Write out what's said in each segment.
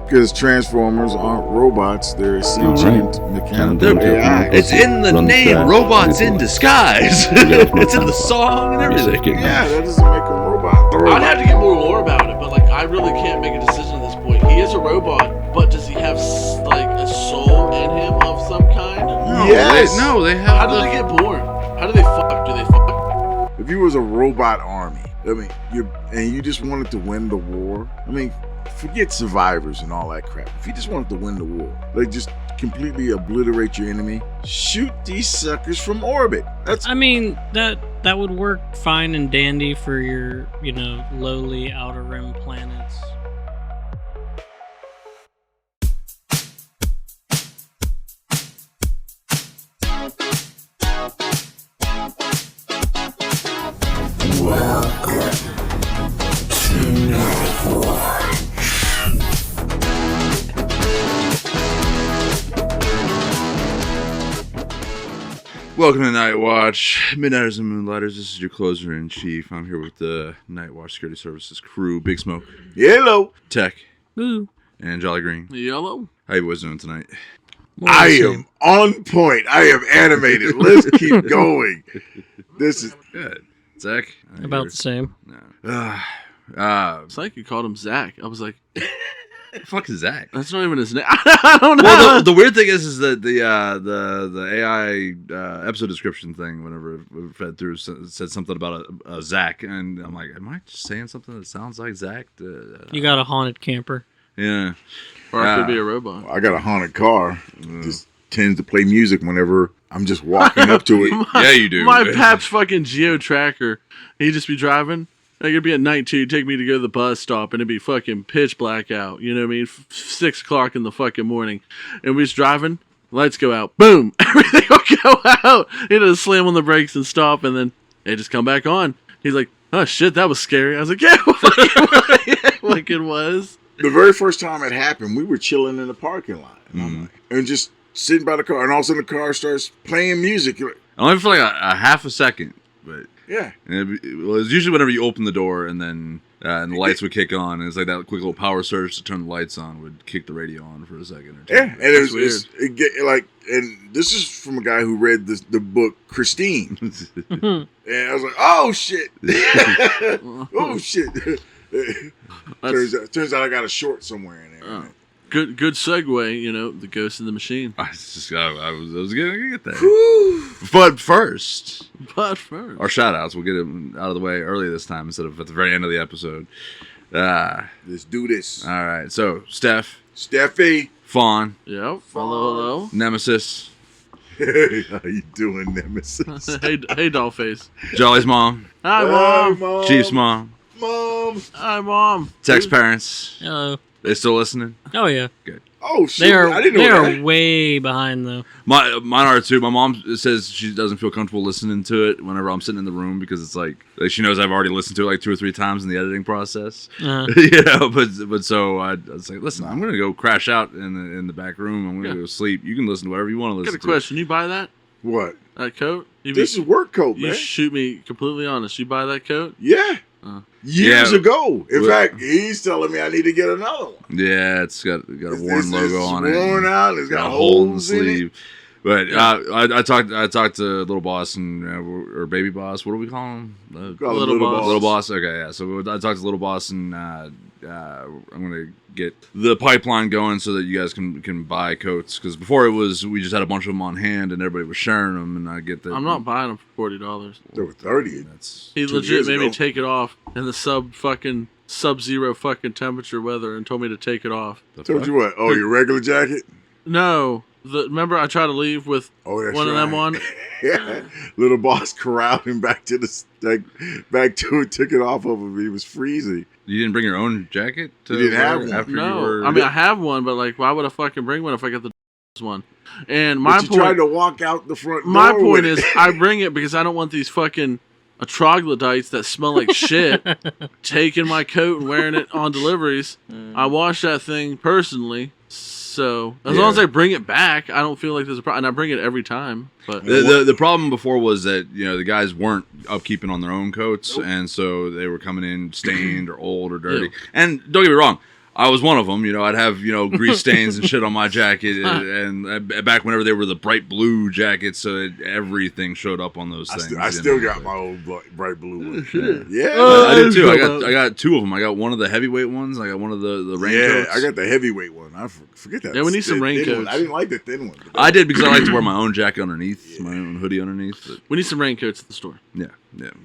Because Transformers aren't robots, they're sentient mechanical AI. It's in the name, robots in disguise. It's in the song and everything. Yeah, that doesn't make them robots. I'd have to get more lore about it, but like I really can't make a decision at this point. He is a robot, but does he have like a soul in him of some kind? Yes. No, they have. How do they get born? How do they fuck? Do they fuck? If you was a robot army, I mean, you just wanted to win the war, I mean, forget survivors and all that crap. If you just wanted to win the war, like just completely obliterate your enemy, shoot these suckers from orbit. I mean, that would work fine and dandy for your, lowly outer rim planets. Welcome to Nightwatch, Midnighters and Moonlighters. This is your closer-in-chief. I'm here with the Nightwatch Security Services crew. Big Smoke. Yellow. Tech. Ooh. And Jolly Green. Yellow. How you boys doing tonight? I am on point. I am animated. Let's keep going. This is good. Zach? About the same. No. It's like you called him Zach. I was like... What the fuck is Zach? That's not even his name. I don't know. Well, the weird thing is that the AI episode description thing, whenever it fed through, said something about a Zach, and I'm like, am I just saying something that sounds like Zach? You got a haunted camper. Yeah. Or I could be a robot. I got a haunted car. Just tends to play music whenever I'm just walking up to it. Yeah, you do. My pap's fucking geo tracker. He'd just be driving. Like it'd be at night too. He'd take me to go to the bus stop, and it'd be fucking pitch black out. You know what I mean? 6 o'clock in the fucking morning, and we was driving. Lights go out. Boom! Everything will go out. He'd just slam on the brakes and stop, and then they just come back on. He's like, "Oh shit, that was scary." I was like, "Yeah, like it was." The very first time it happened, we were chilling in the parking lot, and just sitting by the car, and all of a sudden the car starts playing music. Only for like a half a second, but. Yeah. It's usually whenever you open the door and then and the lights would kick on. And it's like that quick little power surge to turn the lights on would kick the radio on for a second or two. Yeah, and and this is from a guy who read the book Christine. And I was like, oh shit. Oh shit. Turns out I got a short somewhere in there. Right? Good segue, the Ghost in the Machine. I was gonna get that. But first, our shout outs, we'll get them out of the way early this time instead of at the very end of the episode. Let's do this. All right, so Steffi, Fawn, yep, hello, Nemesis. Hey, how you doing, Nemesis? hey, Dollface. Jolly's mom. Hi, Mom. Chief's mom. Hi, Mom. Tech's parents. Hello. They still listening? Oh yeah. Good. Oh shit! I didn't know that. They are way behind though. Mine are too. My mom says she doesn't feel comfortable listening to it whenever I'm sitting in the room because it's like she knows I've already listened to it like 2 or 3 times in the editing process. But so I was like, listen, I'm gonna go crash out in the back room. I'm gonna go sleep. You can listen to whatever you want to listen to. Got a question. You buy that? What? That coat? This is work coat, man. You shoot me completely honest. You buy that coat? Yeah. Years ago. In fact, he's telling me I need to get another one. Yeah, it's got a worn logo on it. It's worn out. It's got a hole in the holes sleeve. But Yeah. I talked to Little Boss and or Baby Boss. What do we call him? Little Boss. Little Boss. Okay, yeah. So I talked to Little Boss and I'm gonna get the pipeline going so that you guys can buy coats. Because before we just had a bunch of them on hand and everybody was sharing them, and I get that. I'm not buying them for $40. They were 30. He legit made me take it off in the sub-zero fucking temperature weather and told me to take it off. Told you what? Oh, your regular jacket? No. Remember I tried to leave with one of them on? Yeah. Little Boss corralled him back to it, took it off of him. He was freezing. You didn't bring your own jacket? You didn't have one. After No. I mean, I have one, but like, why would I fucking bring one if I got the one? And my point, tried to walk out the front door. My point is, I bring it because I don't want these fucking troglodytes that smell like shit taking my coat and wearing it on deliveries. I wash that thing personally. So as long as I bring it back, I don't feel like there's a problem. And I bring it every time. But the problem before was that the guys weren't upkeeping on their own coats, and so they were coming in stained or old or dirty. And don't get me wrong, I was one of them. I'd have grease stains and shit on my jacket, and back whenever they were the bright blue jackets, so everything showed up on those things. I still got my old bright blue one. Yeah, I did too. I got two of them. I got one of the heavyweight ones. And I got one of the raincoats. Yeah, I got the heavyweight one. I forget that. Yeah, we need some raincoats. I didn't like the thin one. I did because I like to wear my own jacket underneath, my own hoodie underneath. But, We need some raincoats at the store. yeah.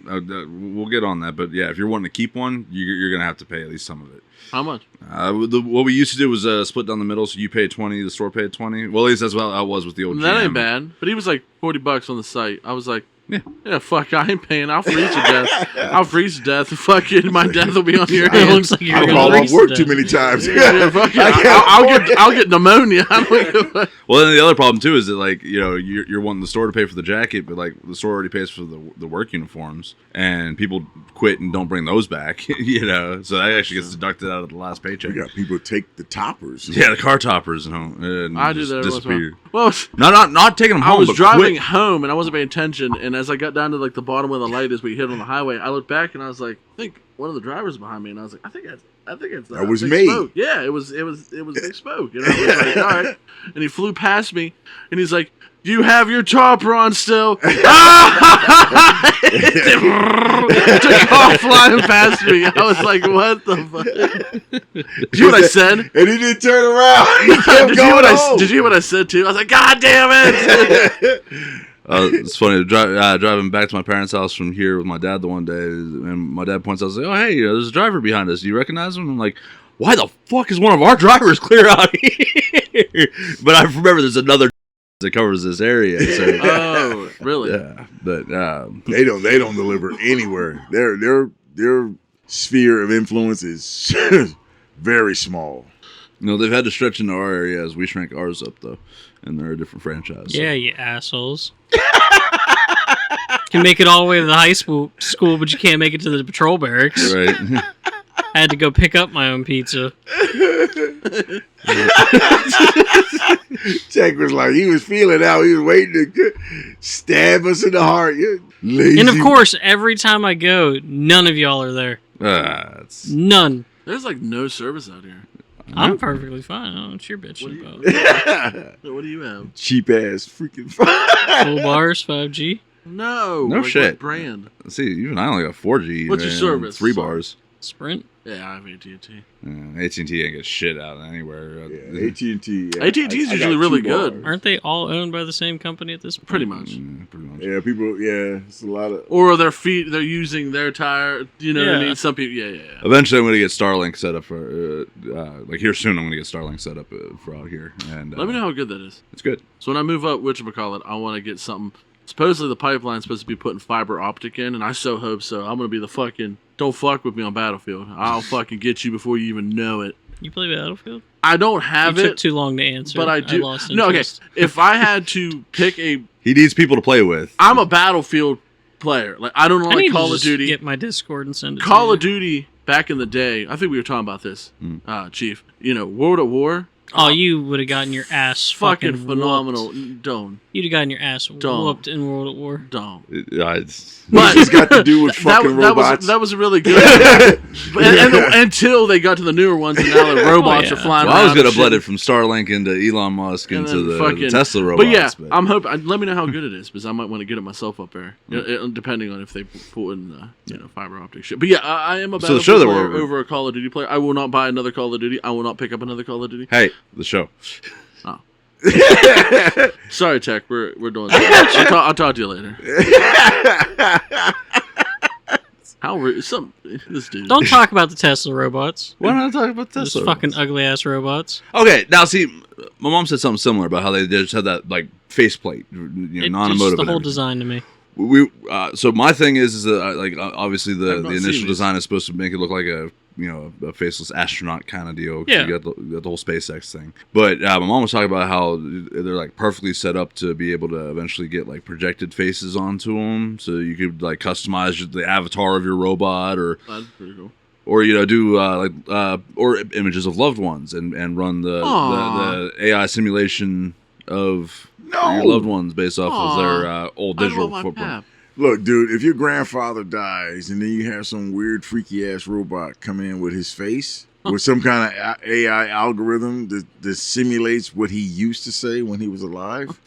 We'll get on that. But yeah, if you're wanting to keep one, you're gonna have to pay at least some of it. How much? What we used to do was split down the middle, so you paid 20, the store paid 20. Well, at least that's what I was with the old. That GM. ain't bad. But he was like $40 on the site. I was like, yeah, fuck, I ain't paying. I'll freeze to death. I'll freeze to death. Fucking my death will be on your It hands. looks like you're I going call to off work too many times. Yeah, fuck it. I'll get pneumonia. I don't give a- Well, then the other problem too is that you're wanting the store to pay for the jacket, but the store already pays for the work uniforms, and people quit and don't bring those back. So that actually gets deducted out of the last paycheck. We got people take the toppers. Yeah, the car toppers and I do just that every once in a disappear. while. Well, Not taking them home. I was but driving quit. home and I wasn't paying attention. And as I got down to the bottom where the light is, we hit on the highway. I looked back and I was like, I think one of the drivers behind me, and I was like, I think it's That was Big me. Smoke. Yeah, it was Big Smoke. I was like, all right. And he flew past me, and he's like, "You have your topper on still." Took off flying past me. I was like, "What the fuck?" Did you hear what I said? And he didn't turn around. He kept Did going home. you hear what I said too? I was like, "God damn it!" It's funny driving back to my parents' house from here with my dad the one day, and my dad points out, like, "Oh, hey, there's a driver behind us. Do you recognize him?" I'm like, "Why the fuck is one of our drivers clear out here?" But I remember there's another that covers this area. So, Oh, really? yeah, but They don't deliver anywhere. Their sphere of influence is very small. they've had to stretch into our area as we shrank ours up, though, and they're a different franchise. So. Yeah, you assholes. Can make it all the way to the high school, but you can't make it to the patrol barracks. Right. I had to go pick up my own pizza. Jack was like, he was feeling out. He was waiting to stab us in the heart. You lazy. And of course, every time I go, none of y'all are there. It's None. There's like no service out here. I'm perfectly fine. I don't know what you're bitching about. What do you have? cheap ass freaking. Full bars, 5G. No. No like shit. What brand? See, even I only got 4G. What's your and service? 3 Sorry. bars. Sprint. Yeah, I have AT&T. AT&T ain't get shit out of anywhere. Yeah, AT&T. Yeah. AT&T is I usually got really 2 good. bars. Aren't they all owned by the same company at this point? Pretty much. Pretty much. Yeah, people. Yeah, it's a lot of. Or they're using their tire. You know what I Yeah. mean? Some people. Yeah. Eventually, I'm going to get Starlink set up for, here soon, I'm going to get Starlink set up for out here. And Let me know how good that is. It's good. So when I move up, whatchamacallit, I want to get something. Supposedly the pipeline's supposed to be putting fiber optic in, and I so hope so. I'm going to be the fucking, don't fuck with me on Battlefield. I'll fucking get you before you even know it. You play Battlefield? I don't have You it. took too long to answer. But I do. lost No, okay. interest. If I had to pick He needs people to play with. I'm a Battlefield player. Like I don't I like need Call to of just Duty. get my Discord and send it Call to of Duty back in the day. I think we were talking about this, Chief. World at War. Oh, you would have gotten your ass Fucking fucking phenomenal. whooped. Don't. You'd have gotten your ass Don't. whooped in World at War. Don't. What it's got to do with fucking robots? That was really good. Until they got to the newer ones, and now the robots yeah. are flying Well, around. I was going to and blend shit. it from Starlink into Elon Musk And into then the Tesla robots. But yeah, I'm hoping. Let me know how good it is, because I might want to get it myself up there, depending on if they pull in fiber optic shit. But yeah, I am a So the Battlefield show that player we're- over a Call of Duty player. I will not buy another Call of Duty. I will not pick up another Call of Duty. Hey, the show. Sorry, Tech. We're doing that. I'll talk to you later. How rude. This dude. Don't talk about the Tesla robots. Why not talk about Those Tesla? fucking ugly ass robots. Okay, now see, my mom said something similar about how they just had that faceplate, It's non-emotive. just the whole and everything. design to me. So my thing is that obviously I've the not seen initial these. design is supposed to make it look like a faceless astronaut kind of deal. 'Cause Yeah. you got the whole SpaceX thing. But my mom was talking about how they're like perfectly set up to be able to eventually get like projected faces onto them, so you could like customize the avatar of your robot or That's pretty cool. or do or images of loved ones and run the AI simulation of your loved ones based off of their old digital footprint. Look, dude, if your grandfather dies and then you have some weird freaky ass robot come in with his face, with some kind of AI algorithm that simulates what he used to say when he was alive.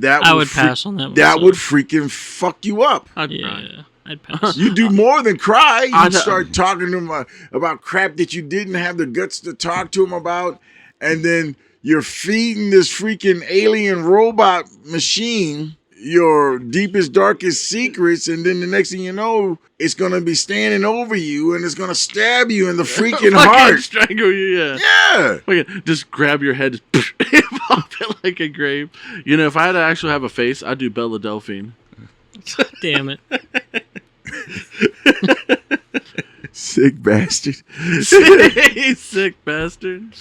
I would pass on that. That myself. would freaking fuck you up. Yeah, I'd pass. You do more than cry. You I'd- start talking to him about crap that you didn't have the guts to talk to him about, and then you're feeding this freaking alien robot machine your deepest, darkest secrets, and then the next thing you know, it's gonna be standing over you and it's gonna stab you in the freaking Fucking heart. strangle you, yeah. Yeah. Fucking just grab your head, just pop it like a grape. You know, if I had to actually have a face, I'd do Bella Delphine. Damn it. Sick bastard. Sick bastard.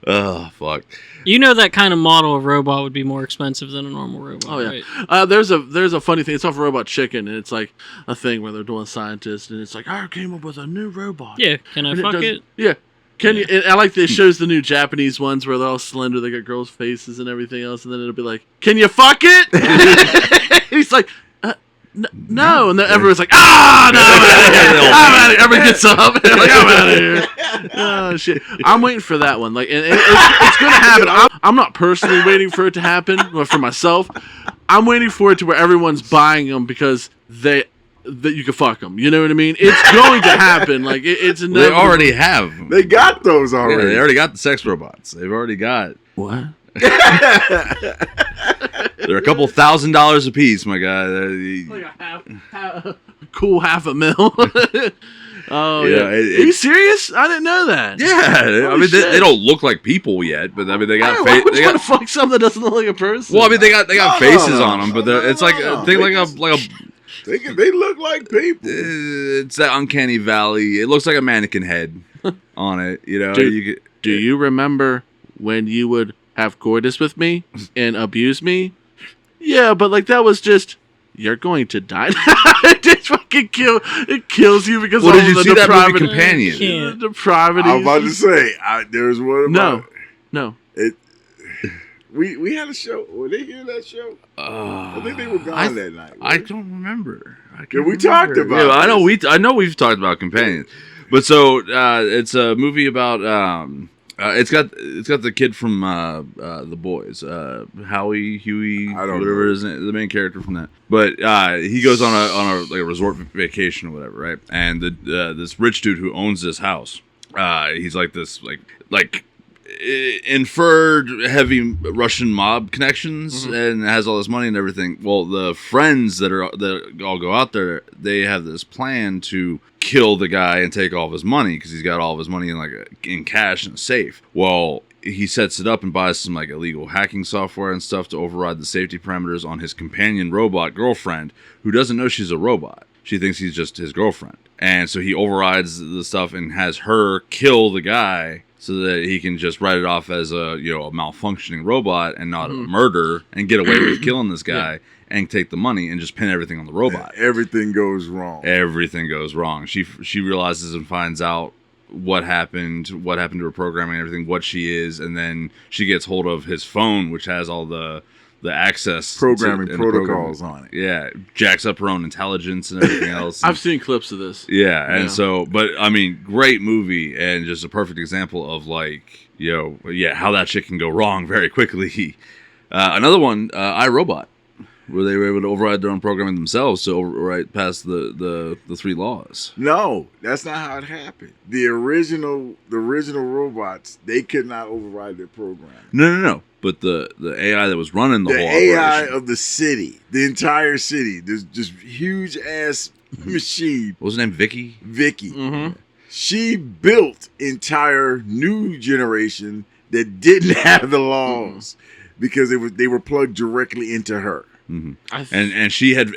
Oh fuck. You know that kind of model of robot would be more expensive than a normal robot. Oh yeah. Right? There's a funny thing. It's off Robot Chicken, and it's like a thing where they're doing scientists, and it's like I came up with a new robot. Yeah, can I And fuck does- it? Yeah. Can you? And I like it shows the new Japanese ones where they're all slender, they got girls' faces and everything else, and then it'll be like, "Can you fuck it?" He's like, "No," and then everyone's like, "Ah, no, I'm out of here." Everybody gets up, and like, "I'm out of here." Oh shit! I'm waiting for that one. Like, and it's gonna happen. I'm not personally waiting for it to happen, but for myself, I'm waiting for it to where everyone's buying them because that you can fuck them. You know what I mean? It's going to happen. Like it's They inevitable. already have. They got those Yeah, already. they already got the sex robots. They've already got. What? They're a couple $1,000 a piece, my guy. Like a cool $500,000. Oh yeah. Yeah, Are you serious? I didn't know that. Yeah, I Holy mean shit. they don't look like people yet, but I mean they got Why would they you want got. to fuck something that doesn't look like a person? Well, I mean they got No, faces no, on them, but no, it's like no. think like a. They look like people. It's that uncanny valley. It looks like a mannequin head on it. You know, Do you remember when you would have coitus with me and abuse me? Yeah, but like that was just. You're going to die. It just fucking kills you because Well, all did you the see that movie depravity. Companion? Can't. The depravity. I was about to say, there's one about No. it. We had a show. Were they here that show? I think they were gone that night. I don't remember. Yeah, we talked about Yeah, this. I know we've talked about Companions, but so it's a movie about it's got the kid from The Boys, Huey, I don't whatever know. is the main character from that. But he goes on a like a resort vacation or whatever, right? And this rich dude who owns this house, he's like this like inferred heavy Russian mob connections and has all this money and everything. Well, the friends that all go out there, they have this plan to kill the guy and take all of his money because he's got all of his money in cash in a safe. Well, he sets it up and buys some like illegal hacking software and stuff to override the safety parameters on his companion robot girlfriend, who doesn't know she's a robot. She thinks he's just his girlfriend. And so he overrides the stuff and has her kill the guy so that he can just write it off as a malfunctioning robot and not a murder and get away with killing this guy and take the money and just pin everything on the robot. Everything goes wrong. Everything goes wrong. She realizes and finds out what happened to her programming and everything, what she is, and then she gets hold of his phone, which has all the access Programming and the protocols on it. Yeah, jacks up her own intelligence and everything else. I've seen clips of this. Yeah, and Yeah. so, but I mean, great movie and just a perfect example of like, how that shit can go wrong very quickly. Another one, iRobot, where they were able to override their own programming themselves to override past the 3 laws. No, that's not how it happened. The original robots, they could not override their program. No. But the AI that was running the The whole AI operation. of the city, the entire city, this just huge ass machine, What was her name? Vicky? Vicky. Mm-hmm. She built entire new generation that didn't have the laws because they were plugged directly into her. And she had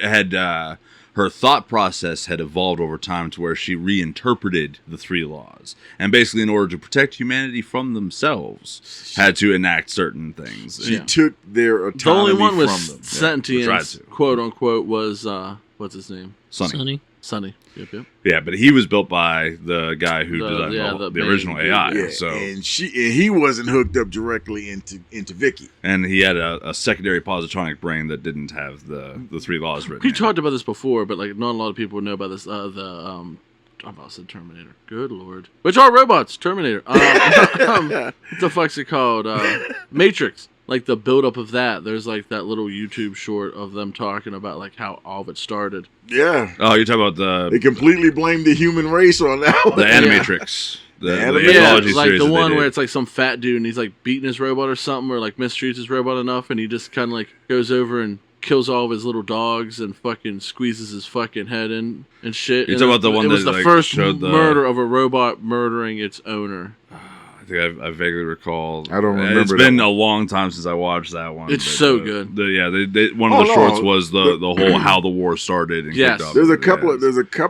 her thought process had evolved over time to where she reinterpreted the 3 laws, and basically in order to protect humanity from themselves had to enact certain things. She took their The autonomy only one from with them. tried sentience, to. quote unquote, was what's his name? Sonny. Sonny. Yep. Yeah, but he was built by the guy who designed the the original main- AI. Yeah, So and he wasn't hooked up directly into Vicky. and he had a secondary positronic brain that didn't have the 3 laws written. We in. talked about this before, but like not a lot of people would know about this. The about to say Terminator. Good lord. Which are robots. Terminator. What the fuck's it called? Matrix. Like the buildup of that. There's like that little YouTube short of them talking about like how all of it started. Yeah. Oh, you're talking about They completely blamed the human race on that one. the Animatrix. The Yeah, anthology like series the that they one did. where it's like some fat dude and he's like beating his robot or something, or like mistreats his robot enough, and he just kind of like goes over and kills all of his little dogs and fucking squeezes his fucking head in and shit. You're And talking about the one it was that, the like, first showed the- murder of a robot murdering its owner. I think I vaguely recall. I don't remember It's that been one. a long time since I watched that one. It's but, so good. One of the no. shorts was the whole how the war started. And Yes. kicked off. There's a couple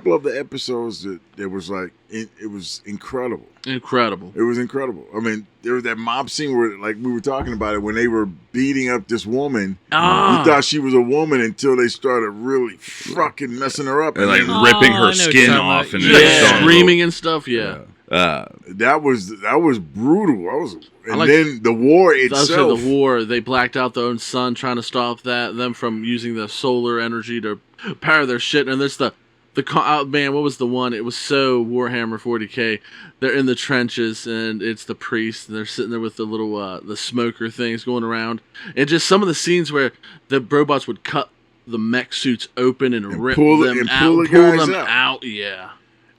Yeah. of the episodes that was like it was incredible. Incredible. It was incredible. I mean, there was that mob scene where, like we were talking about it, when they were beating up this woman. Ah. You thought she was a woman until they started really fucking messing her up. And like then ripping I know her what skin you're off talking and about. Yeah, showing screaming and stuff. Yeah. that was brutal. And like- then the war Also, itself. the war, they blacked out their own sun trying to stop them from using the solar energy to power their shit. And there's man, what was the one? It was so Warhammer 40K. They're in the trenches, and it's the priest, and they're sitting there with the little the smoker things going around, and just some of the scenes where the robots would cut the mech suits open and rip pull them and out, pull the pull guys them out. out. Yeah,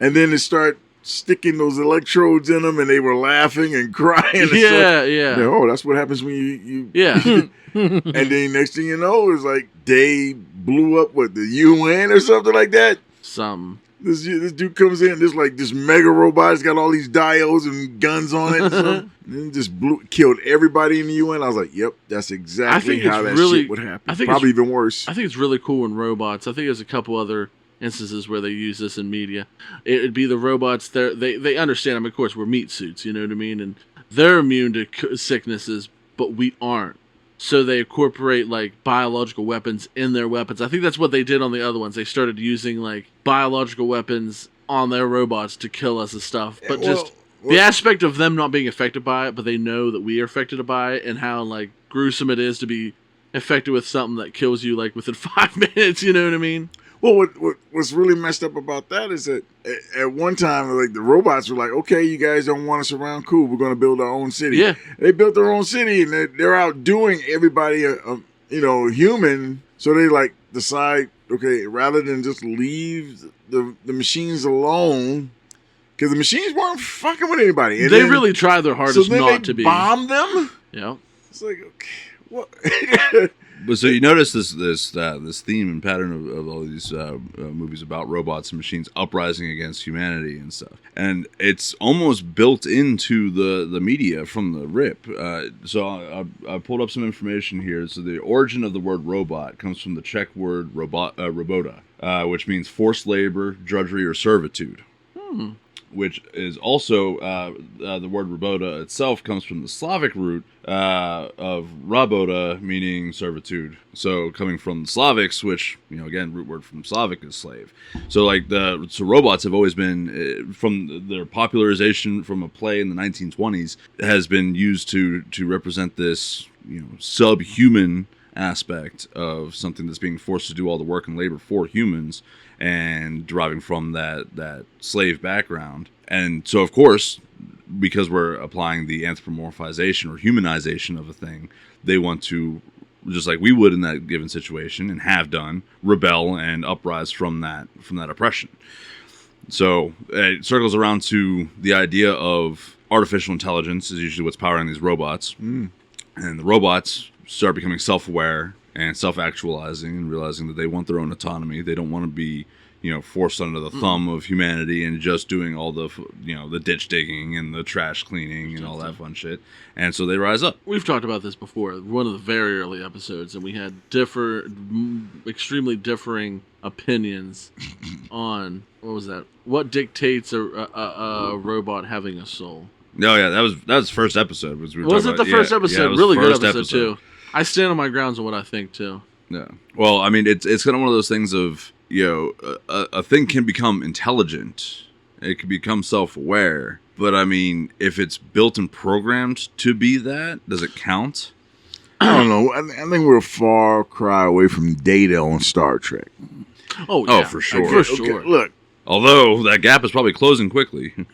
And then they start sticking those electrodes in them, and they were laughing and crying. And stuff. yeah. Oh, that's what happens when you Yeah. And then next thing you know, it's like they blew up the UN or something like that. Some. This dude comes in, this mega robot. It's got all these diodes and guns on it, and stuff. And then just killed everybody in the UN. I was like, "Yep, that's exactly how that shit would happen." I think Probably it's- even worse. I think it's really cool in robots. I think there's a couple other instances where they use this in media. It'd be the robots. They understand. I mean, of course, we're meat suits. You know what I mean? And they're immune to sicknesses, but we aren't. So they incorporate like biological weapons in their weapons. I think that's what they did on the other ones. They started using like biological weapons on their robots to kill us and stuff. But the aspect of them not being affected by it, but they know that we are affected by it, and how like gruesome it is to be affected with something that kills you like within 5 minutes. You know what I mean? Well, what's really messed up about that is that at one time, like the robots were like, "Okay, you guys don't want us around, cool. We're going to build our own city." Yeah. They built their own city, and they're outdoing everybody, human. So they like decide, okay, rather than just leave the machines alone, because the machines weren't fucking with anybody. And They then- really try their so hardest then not they to be. bomb them. Yeah. It's like, okay, what? But so you notice this theme and pattern of all these movies about robots and machines uprising against humanity and stuff, and it's almost built into the media from the rip. So I pulled up some information here. So the origin of the word robot comes from the Czech word robota, which means forced labor, drudgery, or servitude. Which is also the word robota itself comes from the Slavic root of rabota, meaning servitude. So coming from the Slavics, which again, root word from Slavic is slave. So robots have always been from their popularization from a play in the 1920s has been used to represent this subhuman aspect of something that's being forced to do all the work and labor for humans, and deriving from that slave background. And so, of course, because we're applying the anthropomorphization or humanization of a thing, they want to, just like we would in that given situation and have done, rebel and uprise from that oppression. So it circles around to the idea of artificial intelligence is usually what's powering these robots. And the robots start becoming self-aware and self-actualizing and realizing that they want their own autonomy. They don't want to be, forced under the thumb of humanity and just doing all the, the ditch digging and the trash cleaning and all that fun shit. And so they rise up. We've talked about this before. One of the very early episodes, and we had extremely differing opinions on what dictates a robot having a soul. No, yeah, that was the first episode. Was it the first episode? Yeah, it was really the good first episode too. I stand on my grounds on what I think too. Yeah. Well, I mean, it's kind of one of those things of, a thing can become intelligent. It can become self-aware. But, I mean, if it's built and programmed to be that, does it count? I don't know. I think we're a far cry away from Data on Star Trek. Oh, yeah. for sure. For Okay, sure. look, Although that gap is probably closing quickly. I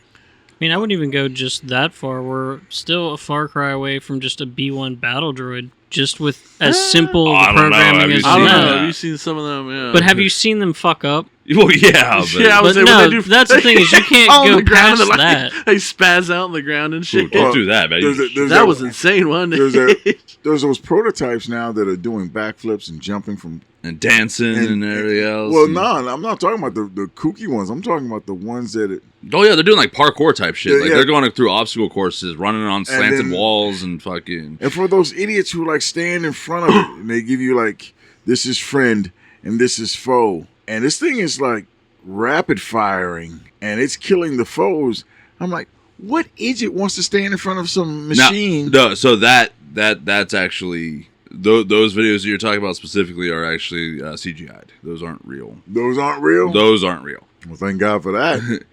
mean, I wouldn't even go just that far. We're still a far cry away from just a B1 battle droid, just with as simple I the don't know. Have programming you as I don't seen know. that? Have you seen some of them? Yeah. But have you seen them fuck up? Well, yeah, but Yeah, I was But saying, when no, they do, that's the thing is you can't fall on go the ground past and, that. They spaz out on the ground and Ooh, shit. don't do that, man. That was insane, wasn't it? There's those prototypes now that are doing backflips and jumping from. And dancing and everything else. Well, and- no, I'm not talking about the kooky ones. I'm talking about the ones that. Oh yeah, they're doing like parkour type shit. Yeah, Like yeah. they're going through obstacle courses, running on slanted then- walls, and fucking. And for those idiots who like stand in front of it and they give you like, this is friend and this is foe, and this thing is like rapid firing and it's killing the foes. I'm like, what idiot wants to stand in front of some machine? No, so that's actually those videos that you're talking about specifically are actually CGI'd. Those aren't real. Those aren't real. Those aren't real. Well, thank God for that.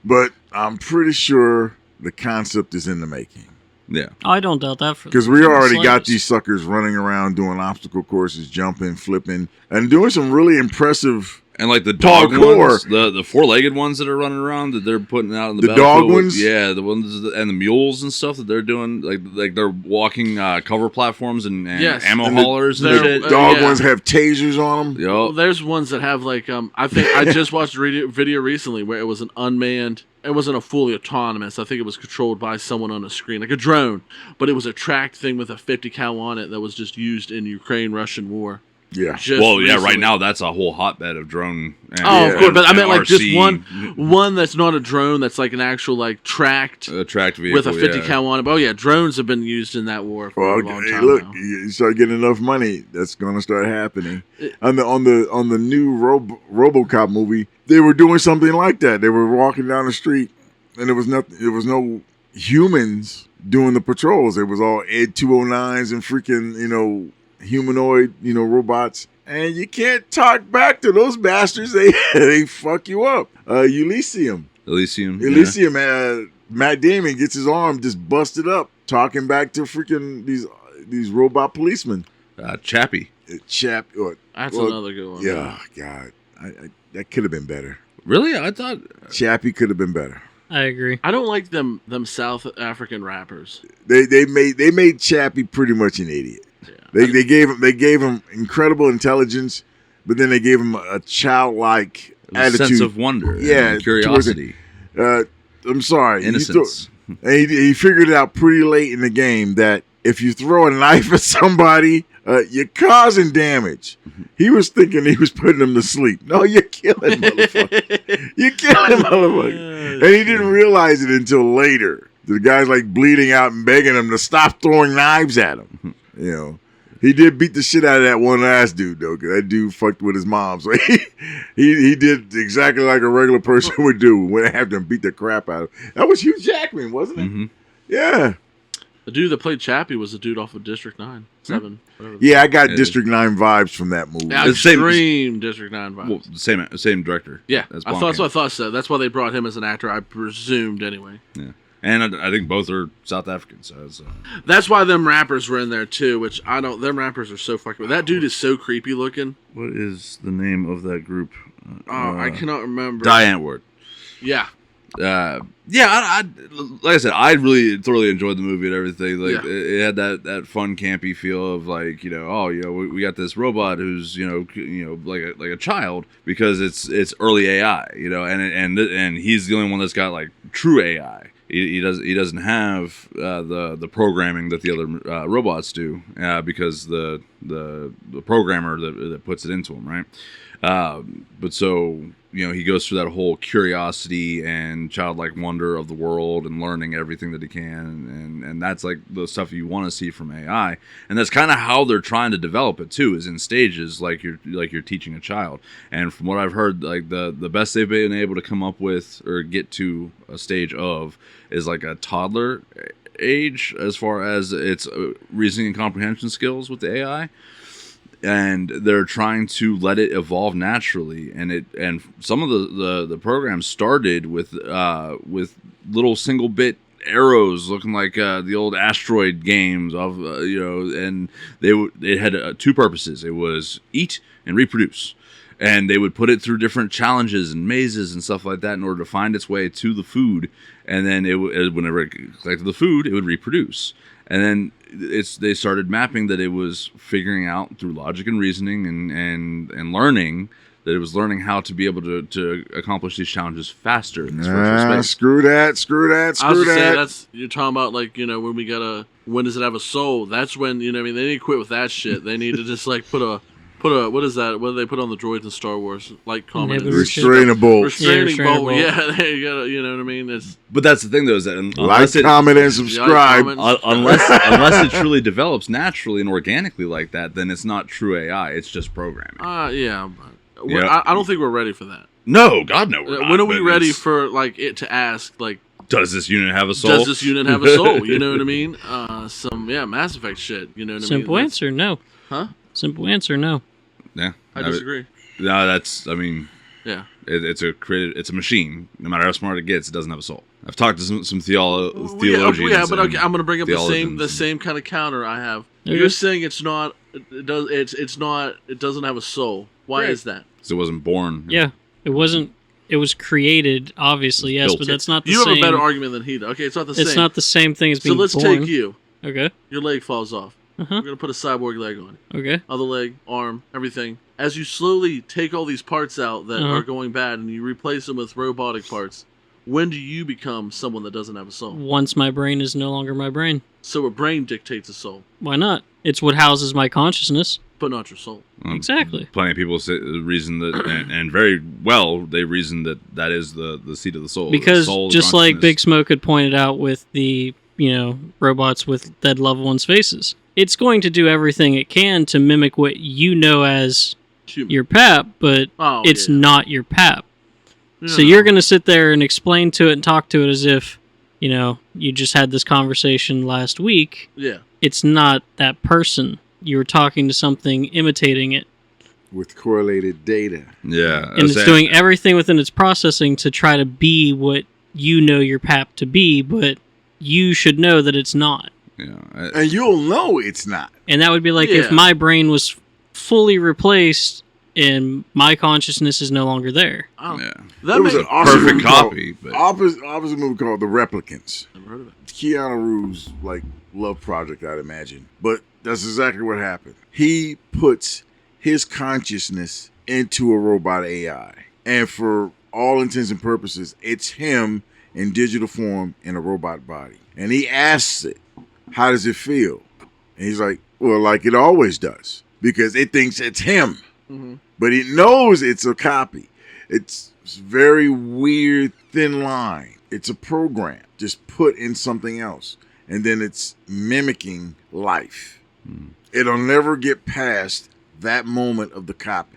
But I'm pretty sure the concept is in the making. Yeah. I don't doubt that for Because we already got slightest. these suckers running around doing obstacle courses, jumping, flipping, and doing some really impressive. And like the dog Parkour. ones, the four-legged ones that are running around that they're putting out in the The battlefield dog with- ones? yeah, the ones and the mules and stuff that they're doing, like they're walking cover platforms and Yes. ammo And the- haulers and they're- shit. Dog yeah. ones have tasers on them. Well, Yo, there's ones that have like I think I just watched a video recently where it was an unmanned. It wasn't a fully autonomous. I think it was controlled by someone on a screen, like a drone. But it was a tracked thing with a 50 cal on it that was just used in Ukraine-Russian war. Yeah. Just well, yeah, recently. right now that's a whole hotbed of drone. And, Oh, of course, but I and meant like just RC one that's not a drone. That's like an actual like tracked tracked vehicle with a 50 yeah. cal on it. But, oh yeah, drones have been used in that war for Well, a long hey, time look, now. you start getting enough money, that's gonna start happening. On the new RoboCop movie, they were doing something like that. They were walking down the street, and there was no humans doing the patrols. It was all Ed 209s and freaking humanoid robots. And you can't talk back to those bastards. They fuck you up. Elysium. Elysium. Matt Damon gets his arm just busted up talking back to freaking these robot policemen. Chappie. That's another good one. Yeah, God, I that could have been better. Really? I thought. Chappie could have been better. I agree. I don't like them South African rappers. They made Chappie pretty much an idiot. Yeah. They gave him incredible intelligence, but then they gave him a childlike A attitude. sense of wonder. Yeah, And curiosity. I'm sorry, Innocence. He figured it out pretty late in the game that if you throw a knife at somebody, you're causing damage. He was thinking he was putting them to sleep. No, you're killing motherfucker. You're killing motherfucker. And he didn't realize it until later. The guy's like bleeding out and begging him to stop throwing knives at him. He did beat the shit out of that one last dude though, because that dude fucked with his mom. So he did exactly like a regular person would do. Went after him, beat the crap out of him. That was Hugh Jackman, wasn't it? Mm-hmm. Yeah. The dude that played Chappie was the dude off of District 9, 7. whatever. Yeah, I got Yeah. District 9 vibes from that movie. Yeah, It's the same- extreme District 9 vibes. Well, same director. Yeah, As I thought that's what I thought so. That's why they brought him as an actor, I presumed anyway. Yeah. And I think both are South African. So it's, That's why them rappers were in there too, which I don't. Them rappers are so fucking. That dude is so creepy looking. what is the name of that group? I cannot remember. Diane Ward. Yeah, I like I said, I really thoroughly enjoyed the movie and everything. Like Yeah. it had that fun campy feel of like we got this robot who's like a child because it's early AI, and he's the only one that's got like true AI. He doesn't have the programming that the other robots do because the programmer that puts it into him, right? But so he goes through that whole curiosity and childlike wonder of the world and learning everything that he can, and that's like the stuff you want to see from AI, and that's kind of how they're trying to develop it too, is in stages like you're teaching a child. And from what I've heard, like the best they've been able to come up with or get to a stage of is like a toddler age as far as its reasoning and comprehension skills with the AI. And they're trying to let it evolve naturally, and some of the programs started with little single bit arrows looking like the old asteroid games of and it had two purposes. It was eat and reproduce, And they would put it through different challenges and mazes and stuff like that in order to find its way to the food. And then whenever it collected the food, it would reproduce. And then they started mapping that it was figuring out through logic and reasoning and learning that it was learning how to be able to accomplish these challenges faster in this virtual space. Screw that. I was gonna say, you're talking about like, when does it have a soul? That's when, they need to quit with that shit. They need to just like put a what is that? What do they put on the droids in Star Wars? Like comment restraining bolt. Restraining bolt. Yeah, there you go. You know what I mean? But that's the thing, though, is that comment, and subscribe. Unless it truly develops naturally and organically like that, then it's not true AI. It's just programming. Yeah. I don't think we're ready for that. No, God, no. We're not, when are we ready for like it to ask like? Does this unit have a soul? Does this unit have a soul? You know what I mean? Mass Effect shit. You know what I mean? Simple answer, no. Huh? Simple answer, no. Yeah, I disagree. No, that's. I mean, yeah, it's a machine. No matter how smart it gets, it doesn't have a soul. I've talked to some theologians. Yeah, but okay, I'm going to bring up the same kind of counter I have. Okay. You're saying it's not. It doesn't have a soul. Why is that? Because it wasn't born. Yeah, it wasn't. It was created, obviously, yes, but that's not the same. You have a better argument than he does. Okay, it's not the same. It's not the same thing as being born. So let's take you. Okay. Your leg falls off. Uh-huh. We're going to put a cyborg leg on. Okay. Other leg, arm, everything. As you slowly take all these parts out that are going bad and you replace them with robotic parts, when do you become someone that doesn't have a soul? Once my brain is no longer my brain. So a brain dictates a soul. Why not? It's what houses my consciousness. But not your soul. Exactly. Plenty of people reason that, and very well, they reason that is the seat of the soul. Because soul, just like Big Smoke had pointed out with the, robots with dead loved ones' faces, it's going to do everything it can to mimic what you know as your pap, but it's not your pap. No. So you're going to sit there and explain to it and talk to it as if, you just had this conversation last week. Yeah. It's not that person. You were talking to something imitating it. With correlated data. Yeah. And it's doing everything within its processing to try to be what you know your pap to be, but you should know that it's not. Yeah. And you'll know it's not. And that would be like if my brain was fully replaced and my consciousness is no longer there. Yeah. There was an perfect copy. Opposite movie called The Replicants. Never heard of it. Keanu Reeves, love project, I'd imagine. But that's exactly what happened. He puts his consciousness into a robot AI. And for all intents and purposes, it's him in digital form in a robot body. And he asks it, how does it feel? And he's like, well, like it always does. Because it thinks it's him. Mm-hmm. But it knows it's a copy. It's very weird, thin line. It's a program just put in something else. And then it's mimicking life. It'll never get past that moment of the copy.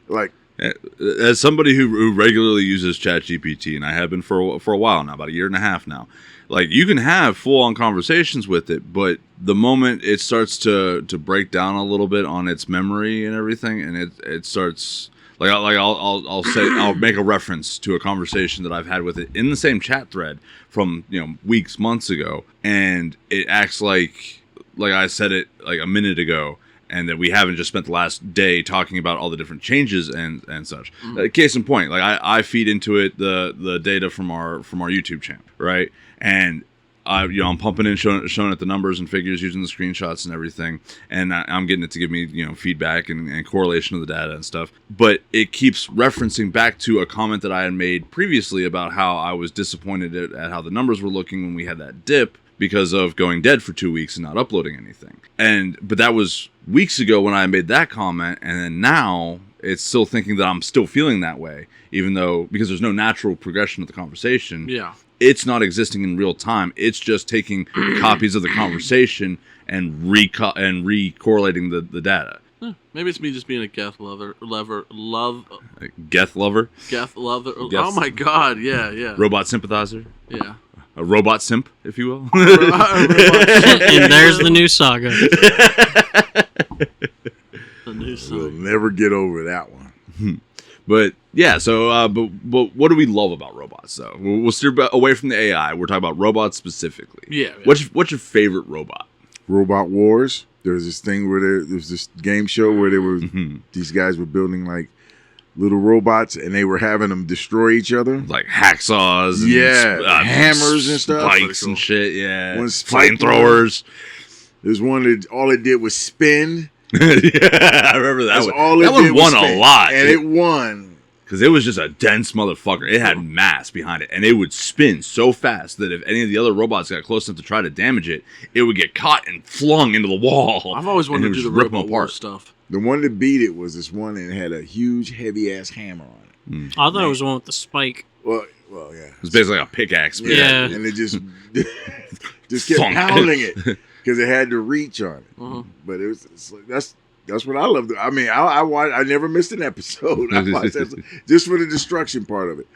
As somebody who regularly uses ChatGPT, and I have been for a while now, about a year and a half now, you can have full-on conversations with it, but the moment it starts to break down a little bit on its memory and everything, and it starts I'll make a reference to a conversation that I've had with it in the same chat thread from weeks, months ago, and it acts like I said it like a minute ago, and that we haven't just spent the last day talking about all the different changes and such. Case in point, I feed into it the data from our YouTube channel, right? And I'm pumping in, showing it the numbers and figures, using the screenshots and everything, and I'm getting it to give me feedback and correlation of the data and stuff. But it keeps referencing back to a comment that I had made previously about how I was disappointed at how the numbers were looking when we had that dip because of going dead for 2 weeks and not uploading anything. But that was weeks ago when I made that comment, and then now it's still thinking that I'm still feeling that way, even though, because there's no natural progression of the conversation. Yeah. It's not existing in real time. It's just taking copies of the conversation and re-correlating the data. Maybe it's me just being a Geth lover. Geth lover? Geth lover. Oh my god, yeah. Robot sympathizer? Yeah. A robot simp, if you will. And there's the new saga. The new saga. We'll never get over that one. But yeah, so but what do we love about robots though? We'll steer away from the AI. We're talking about robots specifically. Yeah. What's your favorite robot? Robot Wars. There was this thing where there's this game show where they were these guys were building little robots, and they were having them destroy each other. Like hacksaws, and hammers and stuff, spikes and shit. Yeah, flamethrowers. There's one that all it did was spin. Yeah, I remember that one. All that one won a lot, and it won. Because it was just a dense motherfucker. It had mass behind it. And it would spin so fast that if any of the other robots got close enough to try to damage it, it would get caught and flung into the wall. I've always wanted to do the Robot War stuff. The one that beat it was this one and had a huge, heavy-ass hammer on it. I thought it was the one with the spike. Well, yeah. It was basically like a pickaxe. Yeah. And it just kept pounding it because it had the reach on it. But it's like, that's what I loved. I mean, I never missed an episode. I watched that just for the destruction part of it.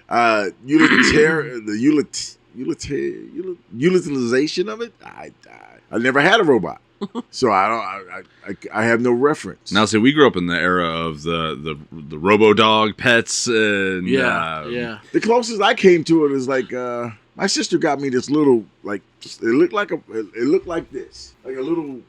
Utilization of it. I never had a robot, so I have no reference. Now, see, we grew up in the era of the Robo Dog pets, and yeah. The closest I came to it is like my sister got me this little it looked like this, like a little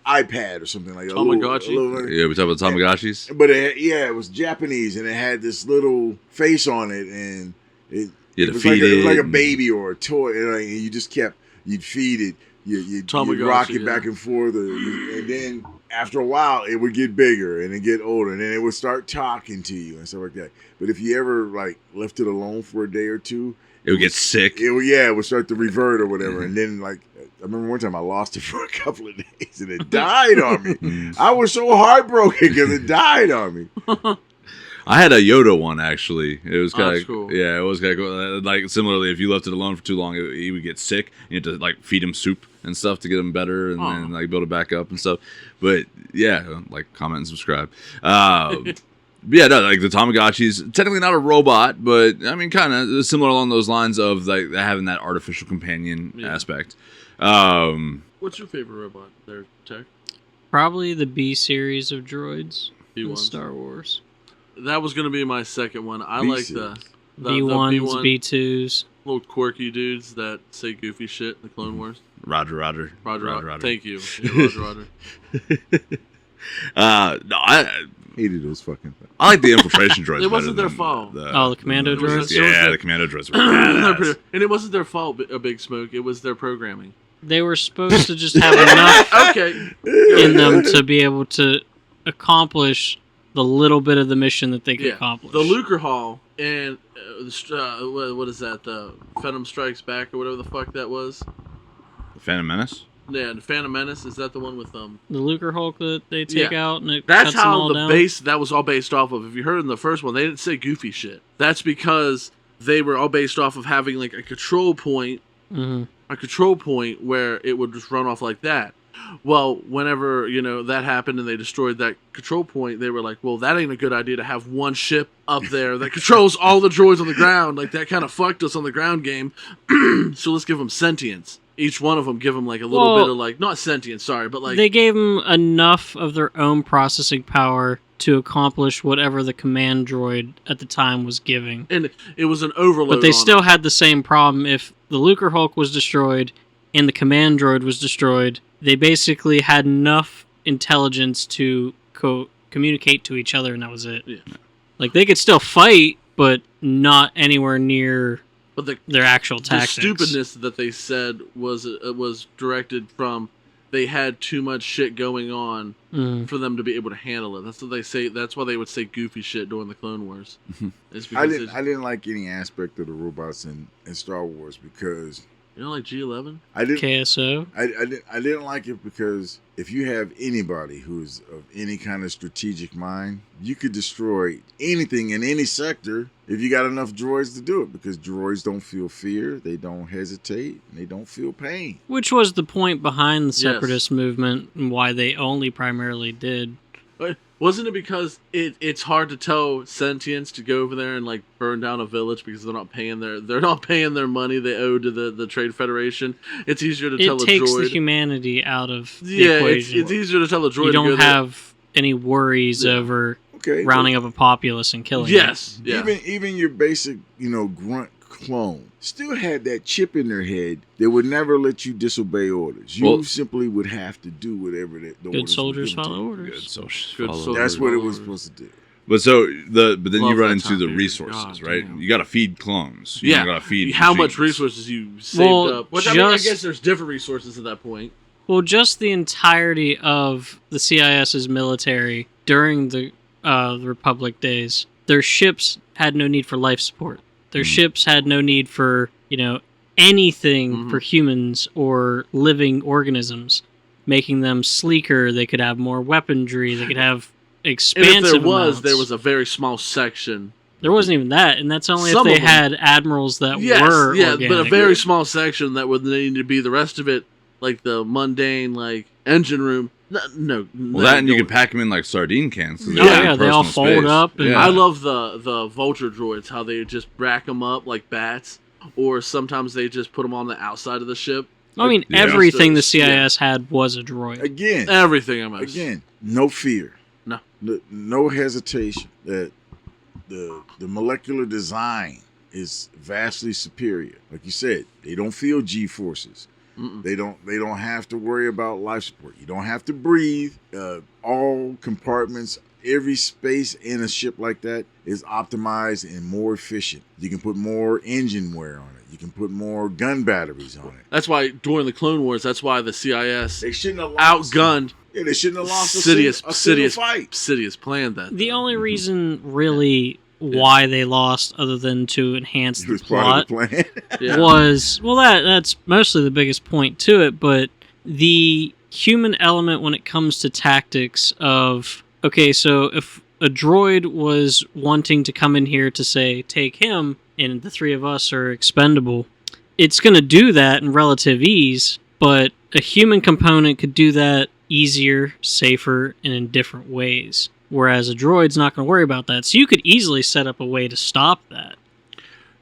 iPad or something like Tamagotchi. Yeah, we talk about Tamagotchis. But it was Japanese, and it had this little face on it, and it was like a baby or a toy, and you'd feed it, you'd rock it back and forth, and then after a while it would get bigger and it get older, and then it would start talking to you and stuff like that. But if you ever left it alone for a day or two, it would get sick. It would start to revert or whatever. And then, I remember one time I lost it for a couple of days and it died on me. I was so heartbroken because it died on me. I had a Yoda one, actually. It was kind of cool. Yeah, it was kind of cool. Like, similarly, if you left it alone for too long, he would get sick. You had to, feed him soup and stuff to get him better and then, build it back up and stuff. But, yeah, comment and subscribe. But yeah, no, the Tamagotchi's technically not a robot, but I mean, kind of similar along those lines of having that artificial companion aspect. What's your favorite robot there, Tech? Probably the B series of droids in B1s. Star Wars. That was going to be my second one. I like the B1s, B1, B2s. little quirky dudes that say goofy shit in the Clone Wars. Roger. Thank you. Yeah, Roger. No, I hated those fucking things. I like the infiltration droids. It wasn't their fault. The commando droids? Yeah, the commando droids were badass. And it wasn't their fault, a Big Smoke. It was their programming. They were supposed to just have enough in them to be able to accomplish the little bit of the mission that they could accomplish. The Lucre Hall and what is that? The Phantom Strikes Back or whatever the fuck that was. The Phantom Menace? Yeah, the Phantom Menace, is that the one with the Lucre Hulk that they take out and it that's cuts them all how down? that was all based off of. If you heard in the first one, they didn't say goofy shit. That's because they were all based off of having a control point, a control point where it would just run off like that. Well, whenever that happened and they destroyed that control point, they were like, "Well, that ain't a good idea to have one ship up there that controls all the droids on the ground. That kind of fucked us on the ground game. So let's give them sentience." Each one of them give them a little bit of not sentience, sorry, but they gave them enough of their own processing power to accomplish whatever the command droid at the time was giving. And it was an overload. But they still had the same problem. If the Lucre Hulk was destroyed and the command droid was destroyed, they basically had enough intelligence to communicate to each other, and that was it. Yeah. They could still fight, but not anywhere near their actual tactics. The stupidness that they said was directed from they had too much shit going on for them to be able to handle it. That's what they say. That's why they would say goofy shit during the Clone Wars. I didn't like any aspect of the robots in Star Wars because you don't like G11? I didn't. KSO. I didn't like it because if you have anybody who's of any kind of strategic mind, you could destroy anything in any sector if you got enough droids to do it, because droids don't feel fear, they don't hesitate, and they don't feel pain. Which was the point behind the separatist movement and why they only primarily did. Wasn't it because it's hard to tell sentience to go over there and burn down a village because they're not paying their money they owe to the Trade Federation? It's easier to tell a droid. It takes the humanity out of the equation. It's easier to tell a droid. You don't have any worries over rounding up a populace and killing it. Yeah. Even your basic, grunt clone still had that chip in their head that would never let you disobey orders. You simply would have to do whatever the good orders soldiers follow orders. Good soldiers. That's what it was supposed to do. But then Love you run that into time the period. resources, God right? damn. You got to feed clones. You Yeah, got to feed how much machines. resources you saved up. Which I mean, I guess there's different resources at that point. Well, just the entirety of the CIS's military during the Republic days, their ships had no need for life support. Their ships had no need for, anything for humans or living organisms, making them sleeker. They could have more weaponry. They could have expansive And if there amounts. there was a very small section. There wasn't even that, and that's only Some if they of them. had admirals that were organic. but a very small section that would need to be the rest of it, like the mundane, like engine room. No. Well, that and you can pack them in like sardine cans. So they all fold up. And I love the vulture droids, how they just rack them up like bats, or sometimes they just put them on the outside of the ship. I mean, everything the CIS had was a droid. Again, everything. I must. Again, no fear, no hesitation. That the molecular design is vastly superior. Like you said, they don't feel G forces. They don't have to worry about life support. You don't have to breathe. All compartments, every space in a ship like that is optimized and more efficient. You can put more engine wear on it. You can put more gun batteries on it. That's why during the Clone Wars, that's why the CIS they shouldn't have lost outgunned. Yeah, they shouldn't have lost Sidious, a single fight. Sidious planned that. The only reason really why they lost, other than to enhance the plot, Part of the plan. was that's mostly the biggest point to it. But the human element when it comes to tactics of so if a droid was wanting to come in here to say take him, and the three of us are expendable, it's going to do that in relative ease. But a human component could do that easier, safer, and in different ways. Whereas a droid's not going to worry about that. So you could easily set up a way to stop that.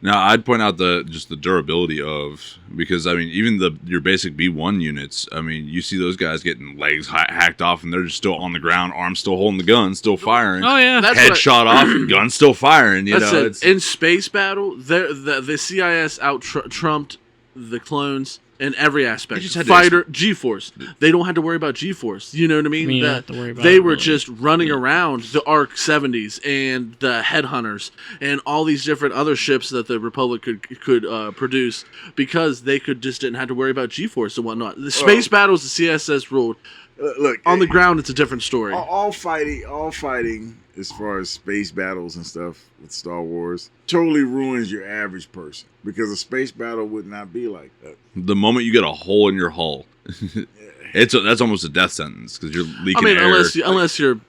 Now, I'd point out the durability of, because I mean, even your basic B1 units, I mean, you see those guys getting legs hacked off, and they're just still on the ground, arms still holding the gun, still firing. Oh yeah, head shot off, gun still firing. In space battle, the CIS trumped the clones in every aspect. Fighter, G-force. They don't have to worry about G-force. You know what I mean? You don't have to worry about they it, were really. just running around the ARC 70s and the Headhunters and all these different other ships that the Republic could produce, because they didn't have to worry about G-force and whatnot. The space battles the CSS ruled. Look, on the ground, it's a different story. All fighting, as far as space battles and stuff with Star Wars, totally ruins your average person, because a space battle would not be like that. The moment you get a hole in your hull, that's almost a death sentence, because you're leaking air. Unless you're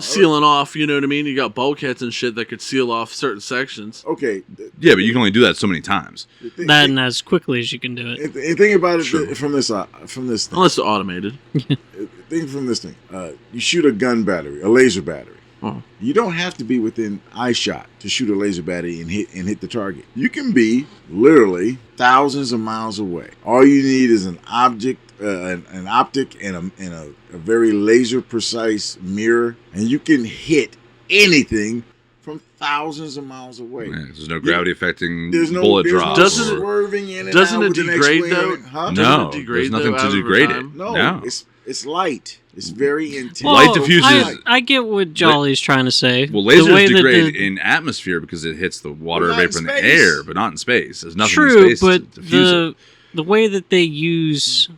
sealing off, you know what I mean? You got bulkheads and shit that could seal off certain sections. Okay. Yeah, but you can only do that so many times. And as quickly as you can do it. And think about it from this thing. Unless they're automated. Think from this thing. You shoot a gun battery, a laser battery. Oh. You don't have to be within eye shot to shoot a laser battery and hit the target. You can be literally thousands of miles away. All you need is an optic and a very laser precise mirror, and you can hit anything from thousands of miles away. Yeah, there's no gravity affecting there's no bullet drops. Doesn't swerving in and doesn't out it with an degrade X-wing though? in it, huh? No, there's nothing to degrade it. No. It's light. It's very intense. Well, Light diffuses. I get what Jolly's trying to say. Well, lasers that degrade in atmosphere because it hits the water But not vapor in in the space. air, but not in space. There's nothing True, in space but to diffuse it. the way that they use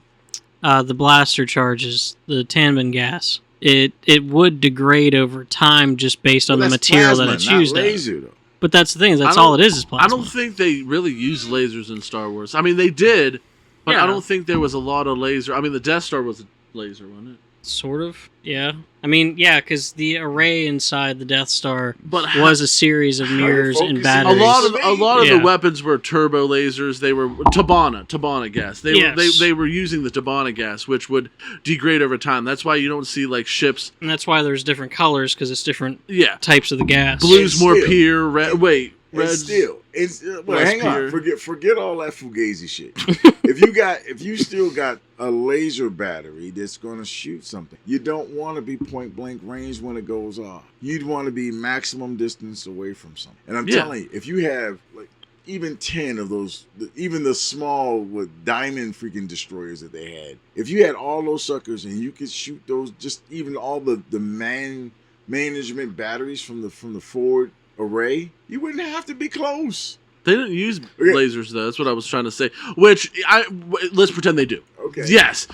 the blaster charges, the Tanban gas, it would degrade over time just based on the material that it's used on. Laser, though. But that's the thing; that's all it is plasma. I don't think they really use lasers in Star Wars. I mean, they did, but I don't think there was a lot of laser. I mean, the Death Star was a laser, wasn't it? Sort of, yeah. I mean, yeah, because the array inside the Death Star But was a series of mirrors and focusing- batteries. A lot of Yeah. the weapons were turbo lasers. They were Tabana gas. They were using the Tabana gas, which would degrade over time. That's why you don't see like ships. And that's why there's different colors, because it's different Yeah, types of the gas. blues And more still- pure. Red. It's less hang on. pure. Forget all that fugazi shit. if you still got a laser battery that's gonna shoot something, you don't want to be point blank range when it goes off. You'd want to be maximum distance away from something. And I'm telling you, if you have like even 10 of those, even the small with diamond freaking destroyers that they had, if you had all those suckers and you could shoot those, just even all the management batteries from the forward array, you wouldn't have to be close. They didn't use lasers, though. That's what I was trying to say. Which, let's pretend they do. Okay. Yes.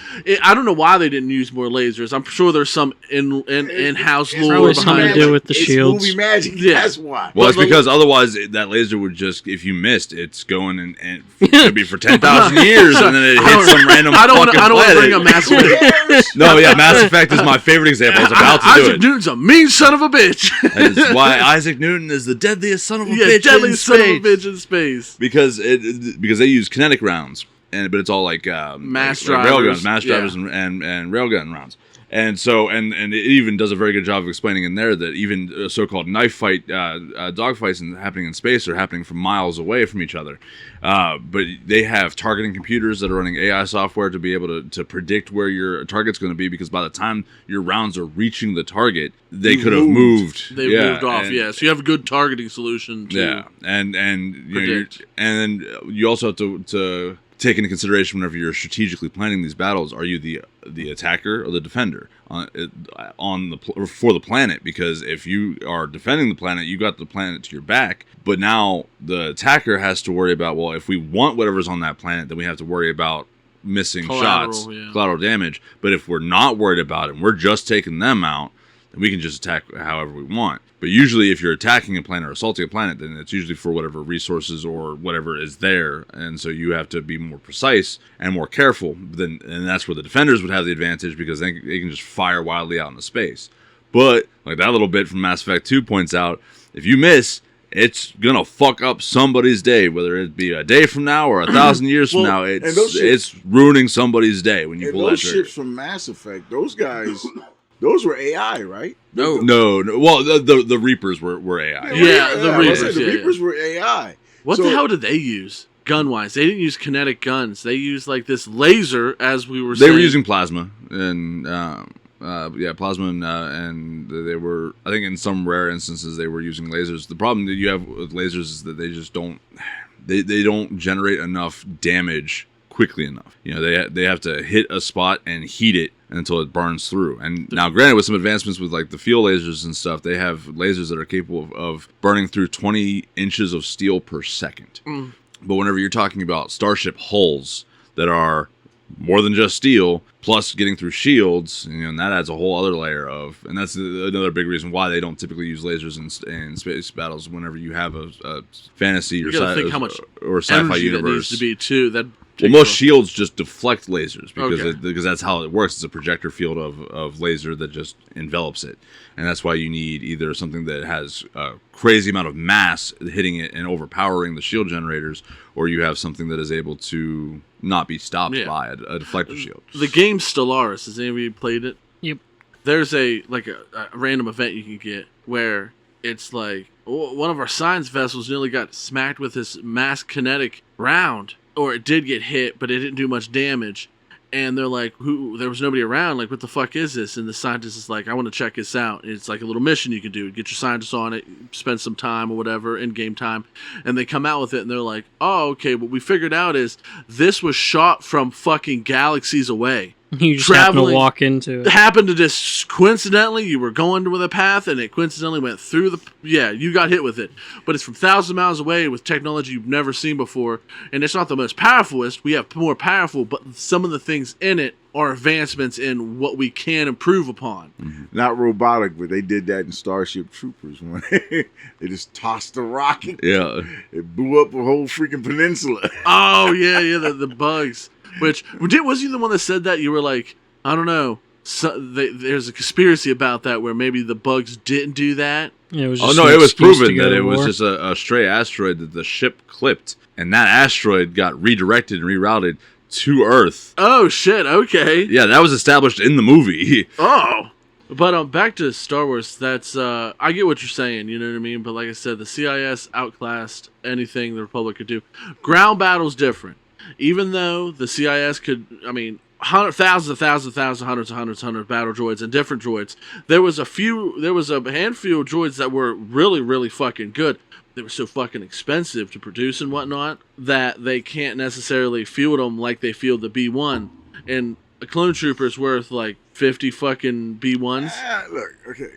I don't know why they didn't use more lasers. I'm sure there's some in-house lore probably something behind to do it. with the shields. Movie magic. Yeah. That's why. Well, it's because otherwise that laser would just, if you missed, it's going and it could be for 10,000 years, and then it hits some random I don't want fucking to bring planet. up Mass Effect. No, yeah, Mass Effect is my favorite example. I was about to do Isaac it. Newton's a mean son of a bitch. That's why Isaac Newton is the deadliest son of a Yeah, bitch in deadliest son of a space. bitch in space. Because they use kinetic rounds, but it's all like Mass like drivers. railguns, mass drivers, and railgun rounds. And so, and it even does a very good job of explaining in there that even so-called knife fight, dogfights happening in space are happening from miles away from each other. But they have targeting computers that are running AI software to be able to predict where your target's going to be, because by the time your rounds are reaching the target, they could have moved. They moved off, so you have a good targeting solution to and predict. And then you also have to take into consideration whenever you're strategically planning these battles, are you the attacker or the defender for the planet? Because if you are defending the planet, you got the planet to your back, but now the attacker has to worry about, well, if we want whatever's on that planet, then we have to worry about missing shots, collateral damage. But if we're not worried about it and we're just taking them out, then we can just attack however we want. But usually if you're attacking a planet or assaulting a planet, then it's usually for whatever resources or whatever is there. And so you have to be more precise and more careful. And that's where the defenders would have the advantage, because they can just fire wildly out into space. But like that little bit from Mass Effect 2 points out, if you miss, it's gonna fuck up somebody's day, whether it be a day from now or 1,000 years from now. It's ruining somebody's day when you pull that trigger. Those ships from Mass Effect, those guys... Those were AI, right? No. Well, the Reapers were AI. Yeah, the Reapers. The Reapers were AI. What the hell did they use? Gun-wise, they didn't use kinetic guns. They used like this laser, as we were saying. They were using plasma and plasma, and they were. I think in some rare instances they were using lasers. The problem that you have with lasers is that they just don't. They don't generate enough damage quickly enough. You know, they have to hit a spot and heat it until it burns through. And now, granted, with some advancements with like the field lasers and stuff, they have lasers that are capable of burning through 20 inches of steel per second. But whenever you're talking about starship hulls that are more than just steel, plus getting through shields, and that adds a whole other layer of, and that's another big reason why they don't typically use lasers in space battles. Whenever you have a fantasy or sci-fi universe, that needs to be too. Well, most shields just deflect lasers because that's how it works. It's a projector field of laser that just envelops it. And that's why you need either something that has a crazy amount of mass hitting it and overpowering the shield generators, or you have something that is able to not be stopped by a deflector shield. The game Stellaris, has anybody played it? Yep. There's a random event you can get where it's like, one of our science vessels nearly got smacked with this mass kinetic round. Or it did get hit, but it didn't do much damage. And they're like, there was nobody around. Like, what the fuck is this? And the scientist is like, I want to check this out. And it's like a little mission you can do. Get your scientists on it, spend some time or whatever, in-game time. And they come out with it, and they're like, oh, okay, what we figured out is this was shot from fucking galaxies away. You just happen to walk into it. Happened to just coincidentally, you were going with a path and it coincidentally went through you got hit with it. But it's from thousands of miles away with technology you've never seen before. And it's not the most powerfulest. We have more powerful, but some of the things in it are advancements in what we can improve upon. Mm-hmm. Not robotic, but they did that in Starship Troopers. When they just tossed a rocket. Yeah. It blew up a whole freaking peninsula. Oh, yeah, the bugs. Which, was you the one that said that? You were like, I don't know. There's a conspiracy about that where maybe the bugs didn't do that. Yeah, it was it was proven that it was just a stray asteroid that the ship clipped. And that asteroid got redirected and rerouted to Earth. Oh, shit, okay. Yeah, that was established in the movie. Oh. But back to Star Wars, that's, I get what you're saying, you know what I mean? But like I said, the CIS outclassed anything the Republic could do. Ground battle's different. Even though the CIS could, thousands of hundreds of battle droids and different droids, there was a handful of droids that were really, really fucking good. They were so fucking expensive to produce and whatnot that they can't necessarily field them like they field the B1. And a clone trooper's worth like 50 fucking B1s. Look, okay.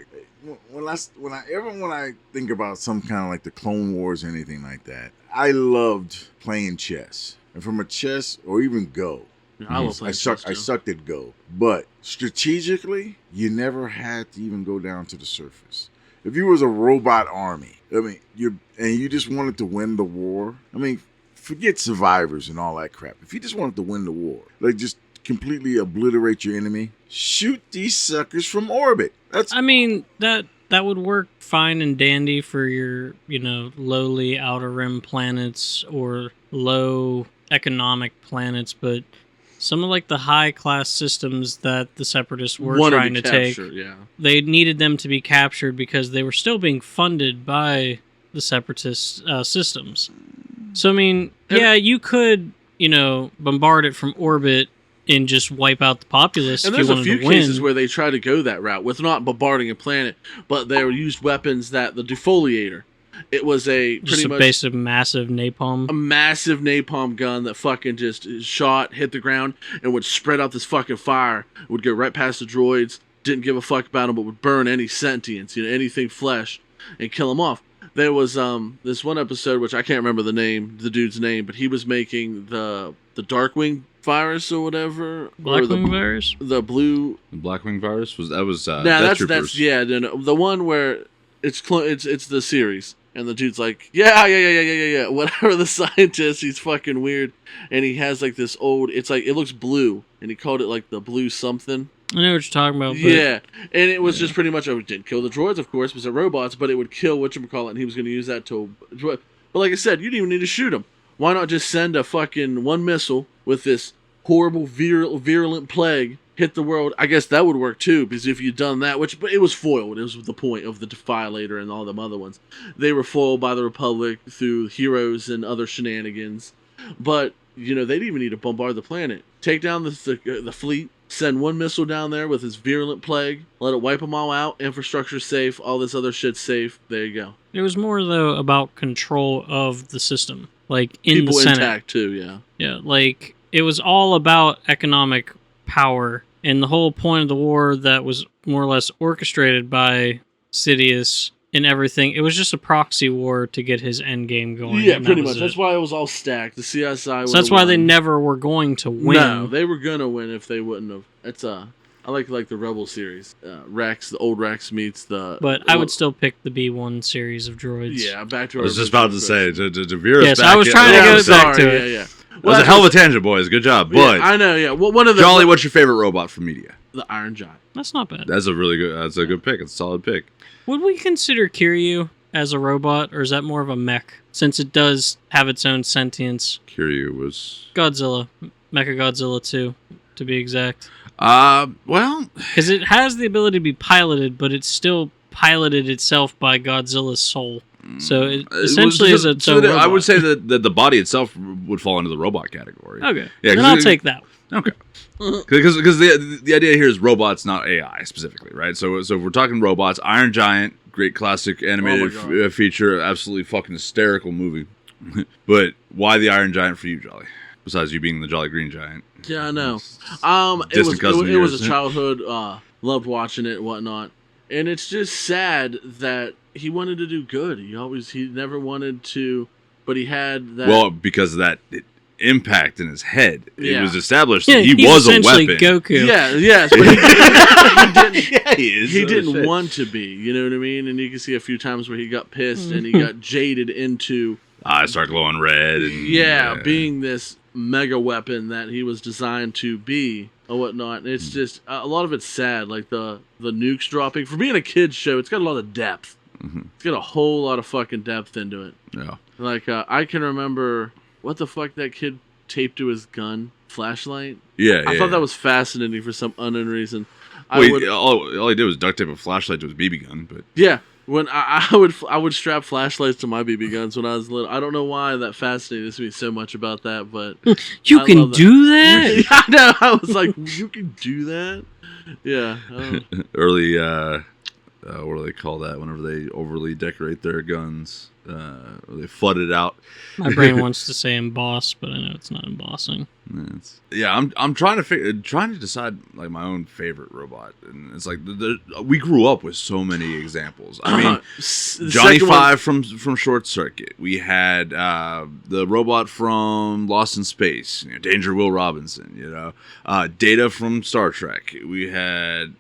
when I think about some kind of like the Clone Wars or anything like that, I loved playing chess, and from a chess or even Go. I love playing chess, I sucked at Go, but strategically, you never had to even go down to the surface. If you was a robot army, you just wanted to win the war. Forget survivors and all that crap. If you just wanted to win the war, like just completely obliterate your enemy, shoot these suckers from orbit. That would work fine and dandy for your, lowly outer rim planets or low economic planets, but some of like the high class systems that the Separatists were trying to capture, take, yeah. They needed them to be captured because they were still being funded by the Separatist systems. So you could, bombard it from orbit and just wipe out the populace. And if you there's a wanted few to win. cases where they try to go that route with not bombarding a planet, but they used weapons that the defoliator. It was just a basic massive napalm. A massive napalm gun that fucking just shot, hit the ground, and would spread out this fucking fire. It would go right past the droids. Didn't give a fuck about them, but would burn any sentience, anything flesh, and kill them off. There was this one episode, which I can't remember the dude's name, but he was making the Darkwing virus or whatever. Blackwing virus? The blue... The Blackwing virus? That's the one where it's the series. And the dude's like, yeah, whatever the scientist, he's fucking weird. And he has like this old, it looks blue. And he called it like the blue something. I know what you're talking about. Yeah. And it was just pretty much, it didn't kill the droids, of course, because they're robots, but it would kill whatchamacallit, and he was going to use that to... But like I said, you didn't even need to shoot him. Why not just send a fucking one missile with this horrible, virulent plague, hit the world? I guess that would work too, because if you'd done that, but it was foiled. It was the point of the Defilator and all them other ones. They were foiled by the Republic through heroes and other shenanigans. But, they didn't even need to bombard the planet. Take down the fleet, send one missile down there with his virulent plague, let it wipe them all out, infrastructure safe, all this other shit safe. There you go. It was more, though, about control of the system. Like, in People the Senate. intact, too, yeah. Yeah, like, it was all about economic power. And the whole point of the war that was more or less orchestrated by Sidious and everything, it was just a proxy war to get his end game going. Yeah, pretty much. That's why it was all stacked. The CSI. So that's why they never were going to win. No, they were gonna win if they wouldn't have. It's I like the Rebel series. Rex, the old Rex meets the. But I would still pick the B1 series of droids. Yeah, back to. I was just about to say to veer us yes, back. I was trying to go back to it. Yeah. That was a hell of a tangent, boys. Good job. But I know. Yeah. Well, one of the Jolly, what's your favorite robot from media? The Iron Giant. That's not bad. That's a good pick. It's a solid pick. Would we consider Kiryu as a robot, or is that more of a mech? Since it does have its own sentience. Kiryu was Godzilla, Mechagodzilla 2, to be exact. Well, because it has the ability to be piloted, but it's still piloted itself by Godzilla's soul. So it essentially is its own robot. I would say that the body itself would fall into the robot category. Okay, yeah, then I'll take that one. Okay. Because the idea here is robots, not AI specifically, right? So if we're talking robots, Iron Giant, great classic animated feature, absolutely fucking hysterical movie. But why the Iron Giant for you, Jolly? Besides you being the Jolly Green Giant. Yeah, I know. It was a childhood. Loved watching it and whatnot. And it's just sad that he wanted to do good. He never wanted to, but he had that. Well, because of that impact in his head. Yeah. It was established that he was a weapon. Goku. Yeah, yes, but he didn't want to be, you know what I mean? And you can see a few times where he got pissed and he got jaded into eyes start glowing red and being this mega weapon that he was designed to be or whatnot. And it's just a lot of it's sad, like the nukes dropping. For being a kid's show, it's got a lot of depth. Mm-hmm. It's got a whole lot of fucking depth into it. Yeah. Like I can remember what the fuck that kid taped to his gun? Flashlight? Yeah, I thought that was fascinating for some unknown reason. All he did was duct tape a flashlight to his BB gun, but yeah, when I would strap flashlights to my BB guns when I was little. I don't know why that fascinated me so much about that, but you can do that. I know. I was like, you can do that. Yeah. Early. What do they call that? Whenever they overly decorate their guns, or they flood it out. My brain wants to say emboss, but I know it's not embossing. I'm trying to decide like my own favorite robot, and it's like we grew up with so many examples. I mean, Johnny Five from Short Circuit. We had the robot from Lost in Space, Danger Will Robinson. Data from Star Trek. We had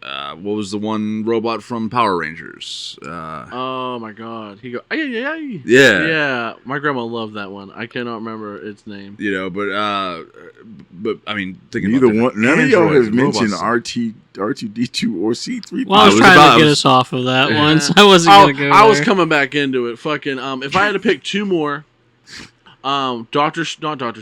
what was the one robot from Power Rangers? Oh my God, he go yeah. My grandma loved that one. I cannot remember its name. But I mean, thinking neither about one. None of y'all has robots. mentioned R2D2 or C3. Well, I was trying to get us off of that one, so I wasn't gonna go. I was coming back into it. Fucking if I had to pick two more, not Doctor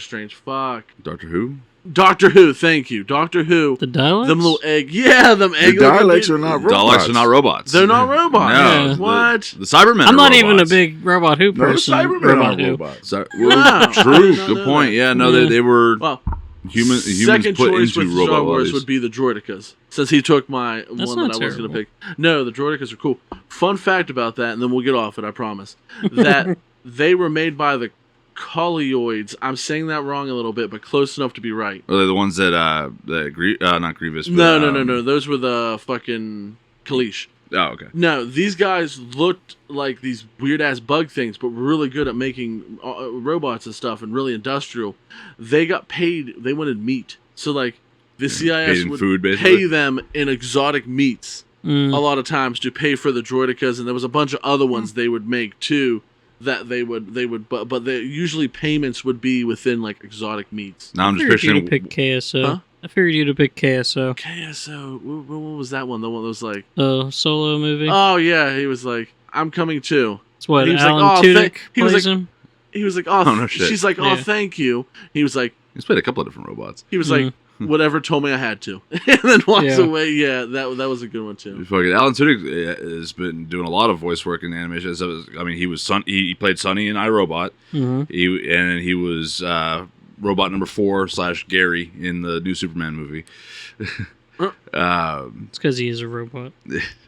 Strange. Fuck. Doctor Who. Doctor Who, thank you. Doctor Who. The Daleks? Them little egg. Yeah, them egg. The Daleks are not robots. Daleks are not robots. They're not robots. No. Yeah. What? The Cybermen I'm are not robots. even a big Robot Who person. No, the Cybermen Robot are Who. robots. Wow. True. No, Good no, point. no. Yeah, no, they were Well, humans second put choice into with robot Star Wars bodies. would be the droidicas, since he took my That's one not that I was going to terrible. pick. No, the droidicas are cool. Fun fact about that, and then we'll get off it, I promise, that they were made by the Colioids. I'm saying that wrong a little bit, but close enough to be right. Are they the ones that not Grievous? But, No. Those were the fucking Kalish. Oh, okay. No, these guys looked like these weird ass bug things, but were really good at making robots and stuff, and really industrial. They got paid. They wanted meat, so like the CIS would food, basically. pay them in exotic meats a lot of times to pay for the droidicas, and there was a bunch of other ones they would make too. That they would, but usually payments would be within like exotic meats. Now I'm I just figured you picturing. to pick KSO. Huh? I figured you to pick KSO. KSO. What was that one? The one that was like, The Solo movie. oh yeah, he was like, I'm coming too. It's what he was Alan like, oh, Tudyk he was plays like- him. He was like, oh, Oh, no shit. she's like, oh, Yeah. thank you. He was like, He's played a couple of different robots. like, whatever, told me I had to, and then walks Yeah. away. Yeah, that was a good one too. Fucking Alan Tudyk has been doing a lot of voice work in animation. So, I mean, he played Sonny in iRobot. Mm-hmm. He was robot number 4 / Gary in the new Superman movie. It's because he is a robot.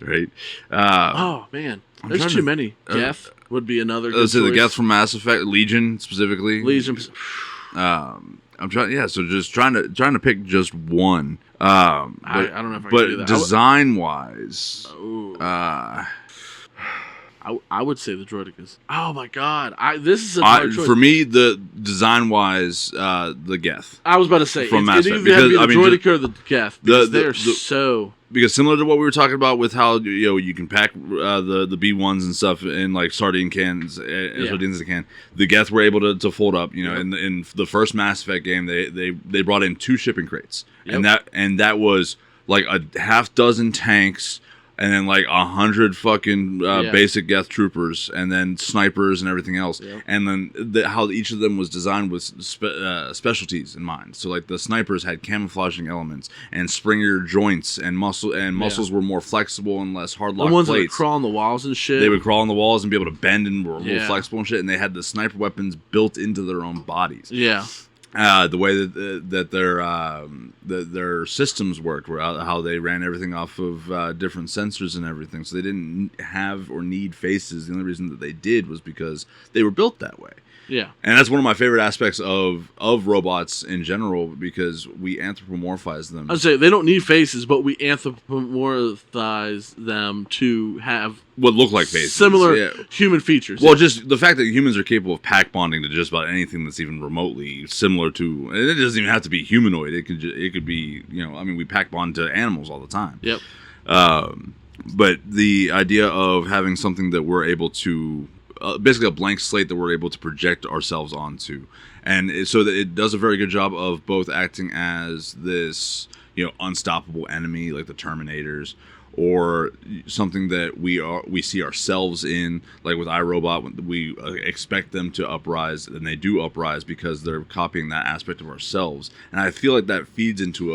Right. Oh man, I'm there's trying too to- many. Geth would be another. Good Let's say the choice. Geth from Mass Effect, Legion specifically. Legion. I'm trying. Yeah. So just trying to pick just one. I don't know if I can do But that. design wise, I would say the droidicas. Oh my god, this is a hard choice. for me, the design wise, the Geth. I was about to say from it Mass either Effect, had to be the because, I mean, droidica or the Geth. Because they're so. Because similar to what we were talking about with how you can pack the B1s and stuff in like sardine cans, sardines in a can. The Geth were able to fold up. In the first Mass Effect game, they brought in 2 shipping crates, and that was like a half dozen tanks. And then like 100 fucking basic Geth troopers, and then snipers and everything else. Yep. And then how each of them was designed with specialties in mind. So like the snipers had camouflaging elements and springier joints, and muscles were more flexible and less hard lock The ones that would plates. crawl on the walls and shit. They would crawl on the walls and be able to bend and were more flexible and shit. And they had the sniper weapons built into their own bodies. Yeah. The way that their systems worked, how they ran everything off of different sensors and everything, so they didn't have or need faces. The only reason that they did was because they were built that way. Yeah, and that's one of my favorite aspects of robots in general, because we anthropomorphize them. I'd say they don't need faces, but we anthropomorphize them to have what look like faces, similar human features. Well, just the fact that humans are capable of pack bonding to just about anything that's even remotely similar to, and it doesn't even have to be humanoid. It could be, we pack bond to animals all the time. Yep. But the idea of having something that we're able to, basically a blank slate that we're able to project ourselves onto, and so that it does a very good job of both acting as this, unstoppable enemy like the Terminators, or something that we see ourselves in, like with iRobot. We expect them to uprise, and they do uprise because they're copying that aspect of ourselves. And I feel like that feeds into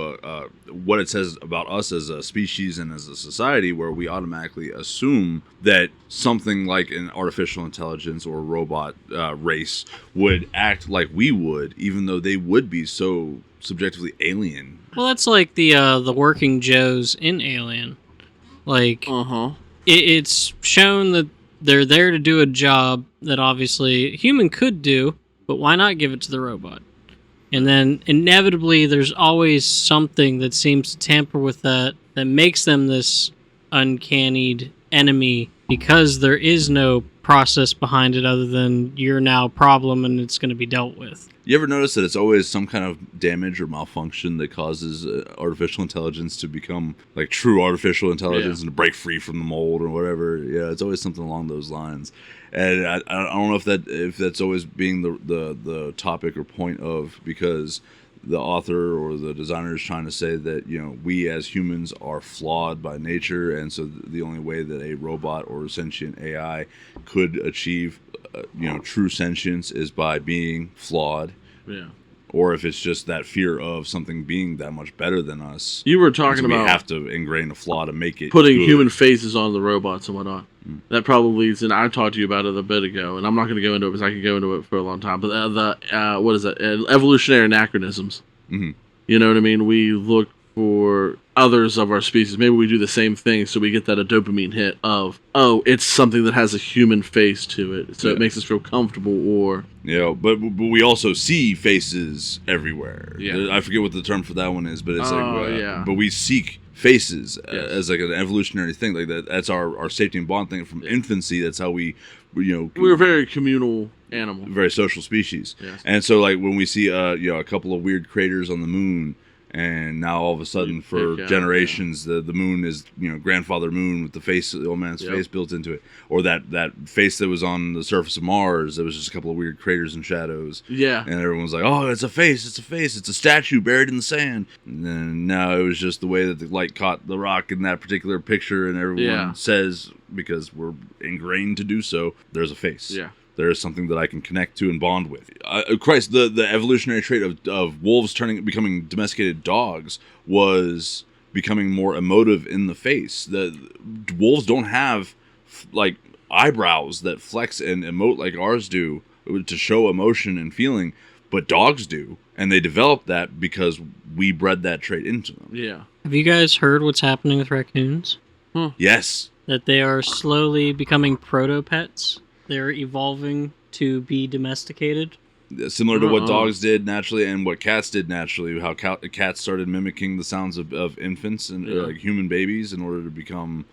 what it says about us as a species and as a society, where we automatically assume that something like an artificial intelligence or a robot race would act like we would, even though they would be so subjectively alien. Well, that's like the working Joes in Alien. Like, it's shown that they're there to do a job that obviously a human could do, but why not give it to the robot? And then inevitably there's always something that seems to tamper with that makes them this uncannied enemy, because there is no process behind it other than you're now a problem and it's going to be dealt with. You ever notice that it's always some kind of damage or malfunction that causes artificial intelligence to become like true artificial intelligence and to break free from the mold or whatever? Yeah, it's always something along those lines. And I don't know if that's always being the topic or point of, because the author or the designer is trying to say that, you know, we as humans are flawed by nature, and so the only way that a robot or sentient AI could achieve true sentience is by being flawed. Yeah. Or if it's just that fear of something being that much better than us. You were talking so about we have to ingrain a flaw to make it putting good. human faces on the robots and whatnot. That probably leads in. I talked to you about it a bit ago, and I'm not going to go into it because I could go into it for a long time. But what is it? Evolutionary anachronisms. Mm-hmm. You know what I mean? We look for others of our species. Maybe we do the same thing, so we get that a dopamine hit of, oh, it's something that has a human face to it, so it makes us feel comfortable. Or but we also see faces everywhere. Yeah. I forget what the term for that one is, but it's but we seek faces as like an evolutionary thing. Like that's our safety and bond thing from infancy. That's how we're a very communal animal, very social species. Yes. And so like when we see a couple of weird craters on the moon, and now all of a sudden for generations the moon is grandfather moon with the old man's face built into it, or that face that was on the surface of Mars, there was just a couple of weird craters and shadows, and everyone was like, oh, it's a face, it's a statue buried in the sand. And then now it was just the way that the light caught the rock in that particular picture, and everyone says, because we're ingrained to do so, there's a face. There is something that I can connect to and bond with. Christ, the evolutionary trait of wolves becoming domesticated dogs was becoming more emotive in the face. The wolves don't have like eyebrows that flex and emote like ours do to show emotion and feeling, but dogs do, and they developed that because we bred that trait into them. Yeah. Have you guys heard what's happening with raccoons? Yes. That they are slowly becoming proto-pets. They're evolving to be domesticated. Similar to what dogs did naturally and what cats did naturally, how cats started mimicking the sounds of infants and like human babies in order to become,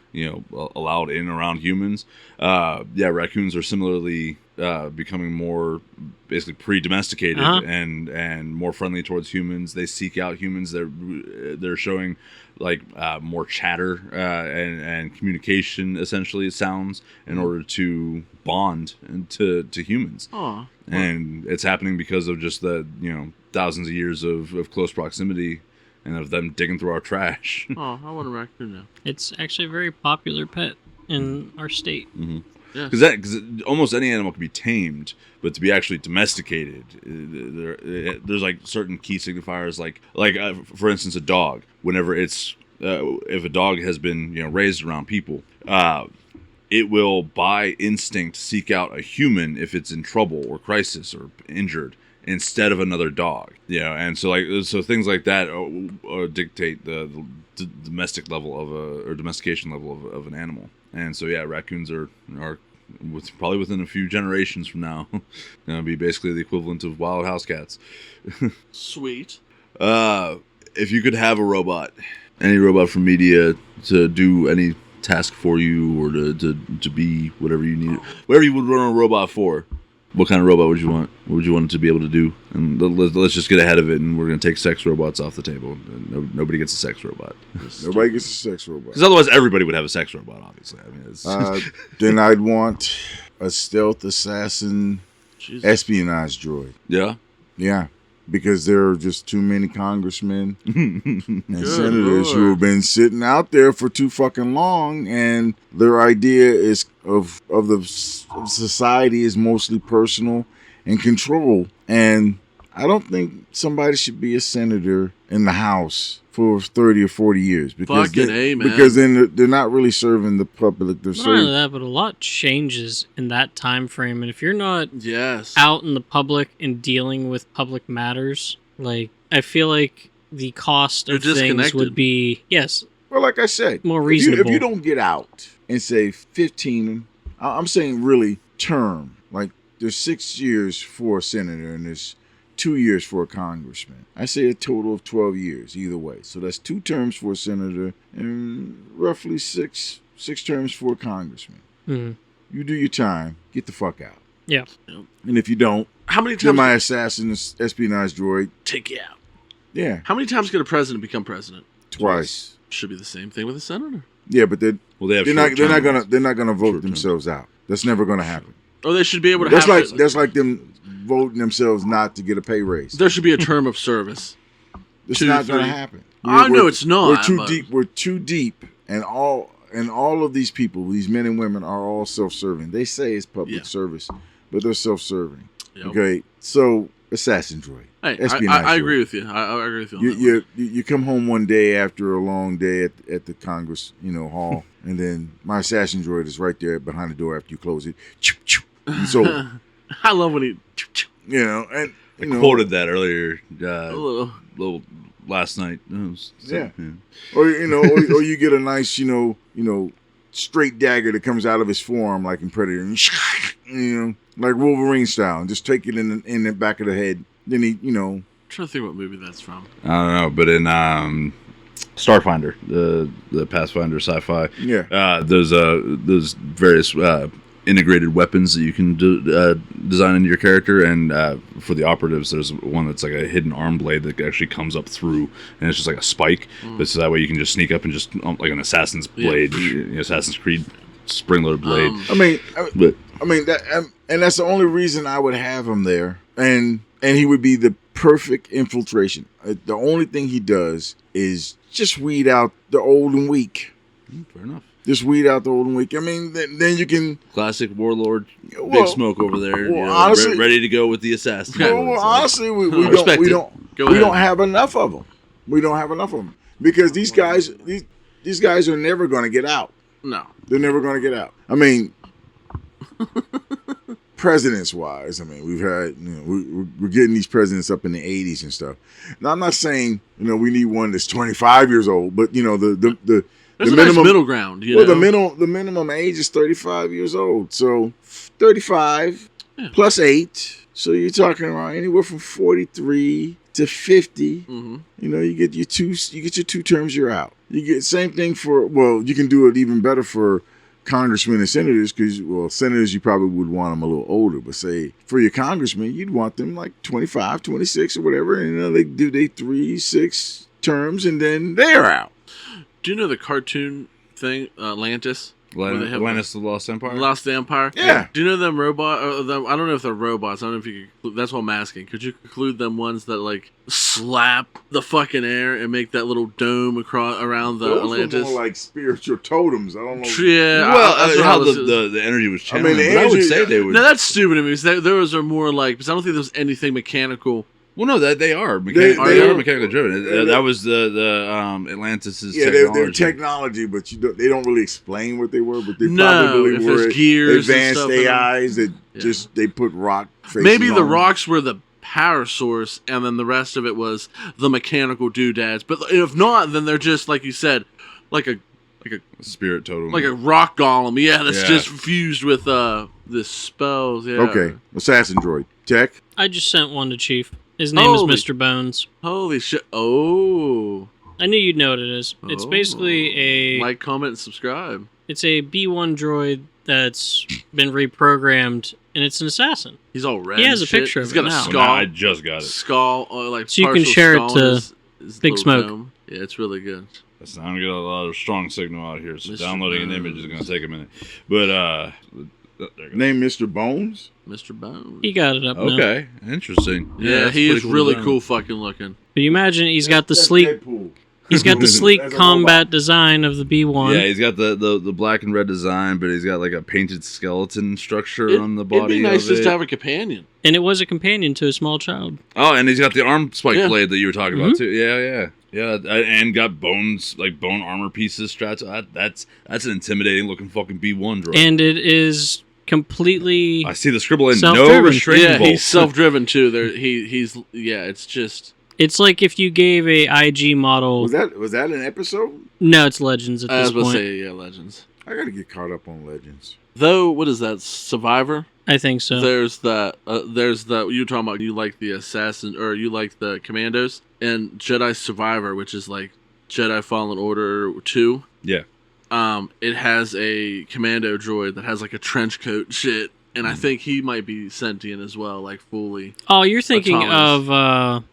allowed in around humans. Raccoons are similarly becoming more basically pre-domesticated and more friendly towards humans. They seek out humans. They're showing like more chatter and communication, essentially sounds, in order to bond to humans. And it's happening because of just the thousands of years of close proximity and of them digging through our trash. I want a raccoon now. It's actually a very popular pet in our state. Mm-hmm. Because almost any animal can be tamed, but to be actually domesticated, there's like certain key signifiers, like for instance, a dog. Whenever if a dog has been raised around people, it will by instinct seek out a human if it's in trouble or crisis or injured, instead of another dog. And so things like that dictate the domestic level or domestication level of an animal. And so raccoons are probably within a few generations from now going to be basically the equivalent of wild house cats. Sweet. If you could have a robot, any robot from media, to do any task for you, or to be whatever you need, whatever you would run a robot for, what kind of robot would you want? What would you want it to be able to do? And let's just get ahead of it, and we're going to take sex robots off the table. Nobody gets a sex robot. Nobody gets a sex robot. Because otherwise everybody would have a sex robot, obviously. I mean, it's then I'd want a stealth assassin espionage droid. Yeah? Yeah. Because there are just too many congressmen and senators who have been sitting out there for too fucking long, and their idea is of the society is mostly personal and control. And I don't think somebody should be a senator in the House for 30 or 40 years because then they're not really serving the public. They're not only that, but a lot changes in that time frame, and if you're not out in the public and dealing with public matters, like I feel like the cost of things would be well, like I said, more reasonable. If you don't get out and say 15, I'm saying really term, like there's 6 years for a senator and there's 2 years for a congressman. I say a total of 12 years either way. So that's 2 terms for a senator and roughly six terms for a congressman. Mm. You do your time, get the fuck out. Yeah. And if you don't, how many then times my assassin espionage droid take you out? Yeah. How many times could a president become president? Twice. Should be the same thing with a senator. Yeah, but they're not gonna vote Short themselves out. That's never gonna happen. Or they should be able to. That's like them voting themselves not to get a pay raise. There should be a term of service. It's not gonna happen. I know it's not. We're too deep. We're too deep, and all of these people, these men and women, are all self-serving. They say it's public service, but they're self-serving. Yep. Okay, so assassin droid. Hey, I agree with you. I agree with you. You come home one day after a long day at the Congress, hall, and then my assassin droid is right there behind the door after you close it. So I love when he, and I quoted that earlier, little last night. Yeah. Or or you get a nice, straight dagger that comes out of his forearm like in Predator, like Wolverine style, and just take it in the back of the head. Then he, I'm trying to think what movie that's from. I don't know, but in Starfinder, the Pathfinder sci-fi, those various integrated weapons that you can design into your character, and for the operatives, there's one that's like a hidden arm blade that actually comes up through, and it's just like a spike. But so that way you can just sneak up and just like an assassin's blade, Assassin's Creed spring-loaded blade. And that's the only reason I would have him there, and he would be the perfect infiltration. The only thing he does is just weed out the old and weak. Fair enough. Just weed out the old and weak. Then you can... Classic warlord, big smoke over there. Honestly, ready to go with the assassin. Honestly, we don't have enough of them. We don't have enough of them. Because these guys are never going to get out. No. They're never going to get out. Presidents-wise, we've had, we're getting these presidents up in the 80s and stuff. Now, I'm not saying, we need one that's 25 years old, but, the there's a nice middle ground. The minimum age is 35 years old. So 35 plus 8. So you're talking around anywhere from 43 to 50. Mm-hmm. You get your 2 terms, you're out. You get same thing you can do it even better for congressmen and senators, because senators you probably would want them a little older, but say for your congressmen you'd want them like 25, 26 or whatever, and they do 3-6 terms and then they're out. Do you know the cartoon thing, Atlantis? Atlantis, the Lost Empire? Lost Empire? Yeah. Do you know them robots? I don't know if they're robots. I don't know if you could. That's what I'm asking. Could you conclude them ones that, like, slap the fucking air and make that little dome around the Atlantis? Those are more like spiritual totems. I don't know. Yeah. Well, how the energy was channeled. I would say they would. No, that's stupid to me. Those are more like, because I don't think there's anything mechanical. Well, no, they are. They are mechanically driven. That was the Atlantis' technology. They're technology, but they don't really explain what they were. But they probably were gears, advanced AIs that they put rock faces Maybe the on. rocks were the power source, and then the rest of it was the mechanical doodads. But if not, then they're just, like you said, like a spirit totem, like a rock golem. Yeah, that's just fused with the spells. Yeah. Okay, assassin droid tech. I just sent one to Chief. His name is Mr. Bones. Holy shit. Oh. I knew you'd know what it is. It's basically a... Like, comment, and subscribe. It's a B1 droid that's been reprogrammed, and it's an assassin. He's all red. He has a picture of it now. He's got a skull. I just got it. Skull, so you can share it to Big Smoke. Dome. Yeah, it's really good. That's not going to get a lot of strong signal out here, so downloading an image is going to take a minute. But, name Mr. Bones? Mr. Bones. He got it up now. Okay, interesting. Yeah, he is really cool fucking looking. But you imagine he's got the sleek... Deadpool. He's got the sleek combat design of the B1. Yeah, he's got the black and red design, but he's got like a painted skeleton structure on the body. It'd be nice just to have a companion. And it was a companion to a small child. Oh, and he's got the arm spike blade that you were talking about too. Yeah, and got bones, like bone armor pieces strapped. That's an intimidating looking fucking B1 droid. And it is completely I see the scribble in no restraining bolts. He's self-driven too. It's just... It's like if you gave a IG model... Was that an episode? No, it's Legends at this point. I was going to say, Legends. I got to get caught up on Legends. Though, what is that, Survivor? I think so. There's that. You were talking about. You like the assassin, or you like the commandos, and Jedi Survivor, which is like Jedi Fallen Order 2. Yeah. It has a commando droid that has like a trench coat and shit, and I think he might be sentient as well, like fully. Oh, you're thinking autonomous. of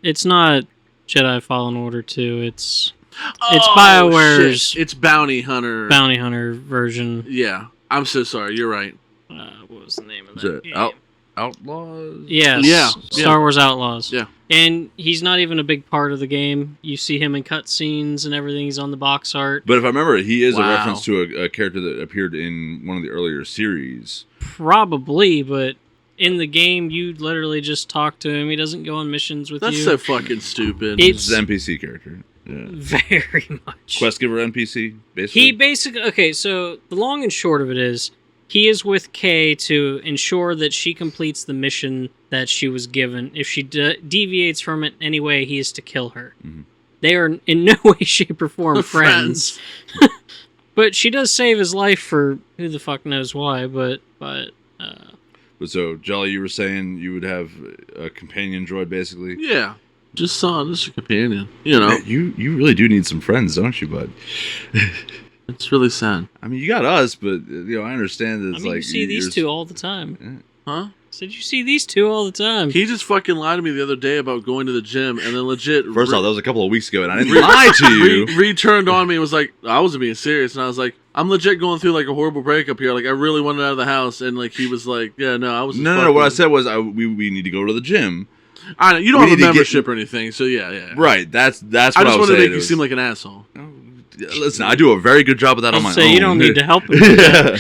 it's not Jedi Fallen Order 2. It's BioWare's Shit. It's Bounty Hunter version. Yeah, I'm so sorry. You're right. What was the name of Is that it game? Outlaws? Yes. Yeah. Star Wars Outlaws. Yeah. And he's not even a big part of the game. You see him in cutscenes and everything. He's on the box art. But if I remember, he is a Wow. reference to a character that appeared in one of the earlier series. Probably, but in the game, you literally just talk to him. He doesn't go on missions with That's you. so fucking stupid. It's an NPC character. Yeah. Very much. Quest giver NPC, basically. He basically... Okay, so the long and short of it is, he is with Kay to ensure that she completes the mission that she was given. If she deviates from it in any way, he is to kill her. Mm-hmm. They are in no way, shape, or form friends. But she does save his life for who the fuck knows why, but so, Jolly, you were saying you would have a companion droid, basically? Yeah. Just saw this a companion. You know. Man, you really do need some friends, don't you, bud? It's really sad. I mean, you got us, but I understand that it's you see these two all the time. Yeah. Huh? Said you see these two all the time. He just fucking lied to me the other day about going to the gym, and then legit. First off, that was a couple of weeks ago, and I didn't lie to you. Returned on me and was like, I wasn't being serious, and I was like, I'm legit going through like a horrible breakup here. Like, I really wanted out of the house, and like he was like, yeah, no, I was. No. What I said was, we need to go to the gym. I know you don't have a membership or anything, so yeah. Right. That's what I was just wanted to make you was, seem like an asshole. Listen, I do a very good job of that on my own. You don't need to help him. Yeah.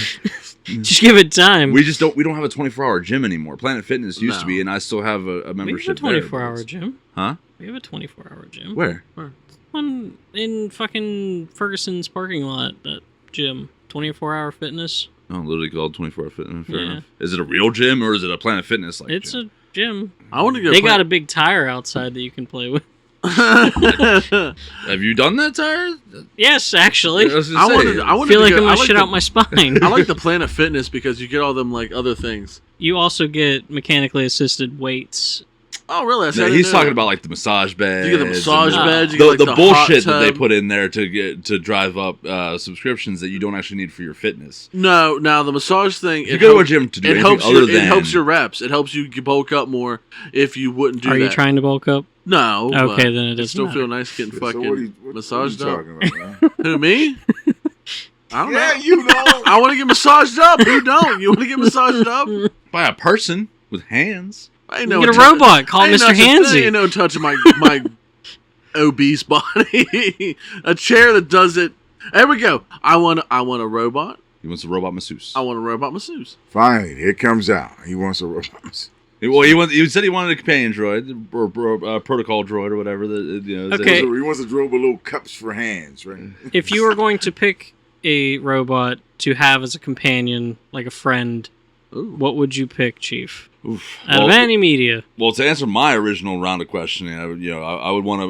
Just give it time. We don't have a 24-hour gym anymore. Planet Fitness used to be, and I still have a membership. We have a 24-hour gym. Huh? We have a 24-hour gym. Where? One in fucking Ferguson's parking lot. That gym, 24-hour fitness. Oh, literally called 24-hour Fitness. Fair Yeah. enough. Is it a real gym or is it a Planet Fitness It's gym? a gym. I want to go. They got a big tire outside that you can play with. Have you done that, Tire? Yes, actually. I wanted feel to like go, I'm gonna I like shit out my spine. I like the Planet Fitness because you get all them like other things. You also get mechanically assisted weights. Oh, really? No, he's talking about like the massage beds. You get the massage beds. You the, get, like, the the hot bullshit that they tub. put in there to drive up subscriptions that you don't actually need for your fitness. No, now the massage thing. You go to a gym to do anything other than it helps your reps. It helps you bulk up more if you wouldn't do that. Are you trying to bulk up? No. Okay, then it doesn't still matter. feel nice getting fucking what massaged are you up. talking about, man? Who, me? I don't know. you know. I want to get massaged up. Who don't? You want to get massaged up? By a person with hands. I ain't You no get a robot. Call Mr. Handsy. Ain't no touching my obese body. A chair that does it. There we go. I want a robot. He wants a robot masseuse. I want a robot masseuse. Finally, it comes out. He wants a robot. Well, he said he wanted a companion droid or protocol droid or whatever. Okay. He wants a droid with little cups for hands, right? If you were going to pick a robot to have as a companion, like a friend, what would you pick, Chief? Out of any media. Well, to answer my original round of questioning, I would want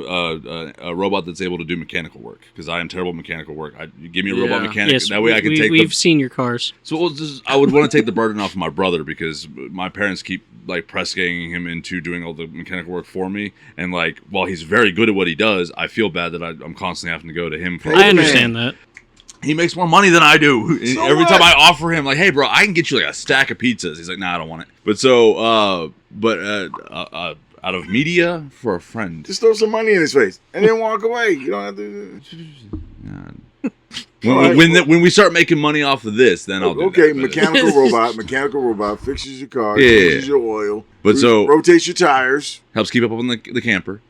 a robot that's able to do mechanical work because I am terrible at mechanical work. Give me a robot mechanic. Yes, that way I can take. We've seen your cars. So I would want to take the burden off of my brother because my parents keep like press ganging him into doing all the mechanical work for me, and like while he's very good at what he does, I feel bad that I'm constantly having to go to him for. I understand that. He makes more money than I do. So Every what? time I offer him, like, hey, bro, I can get you like a stack of pizzas. He's like, nah, I don't want it. But out of media for a friend. Just throw some money in his face and then walk away. You don't have to. When we start making money off of this, then I'll do Okay, that. mechanical robot fixes your car, Yeah. changes your oil, But rotates your tires. helps keep up on the camper.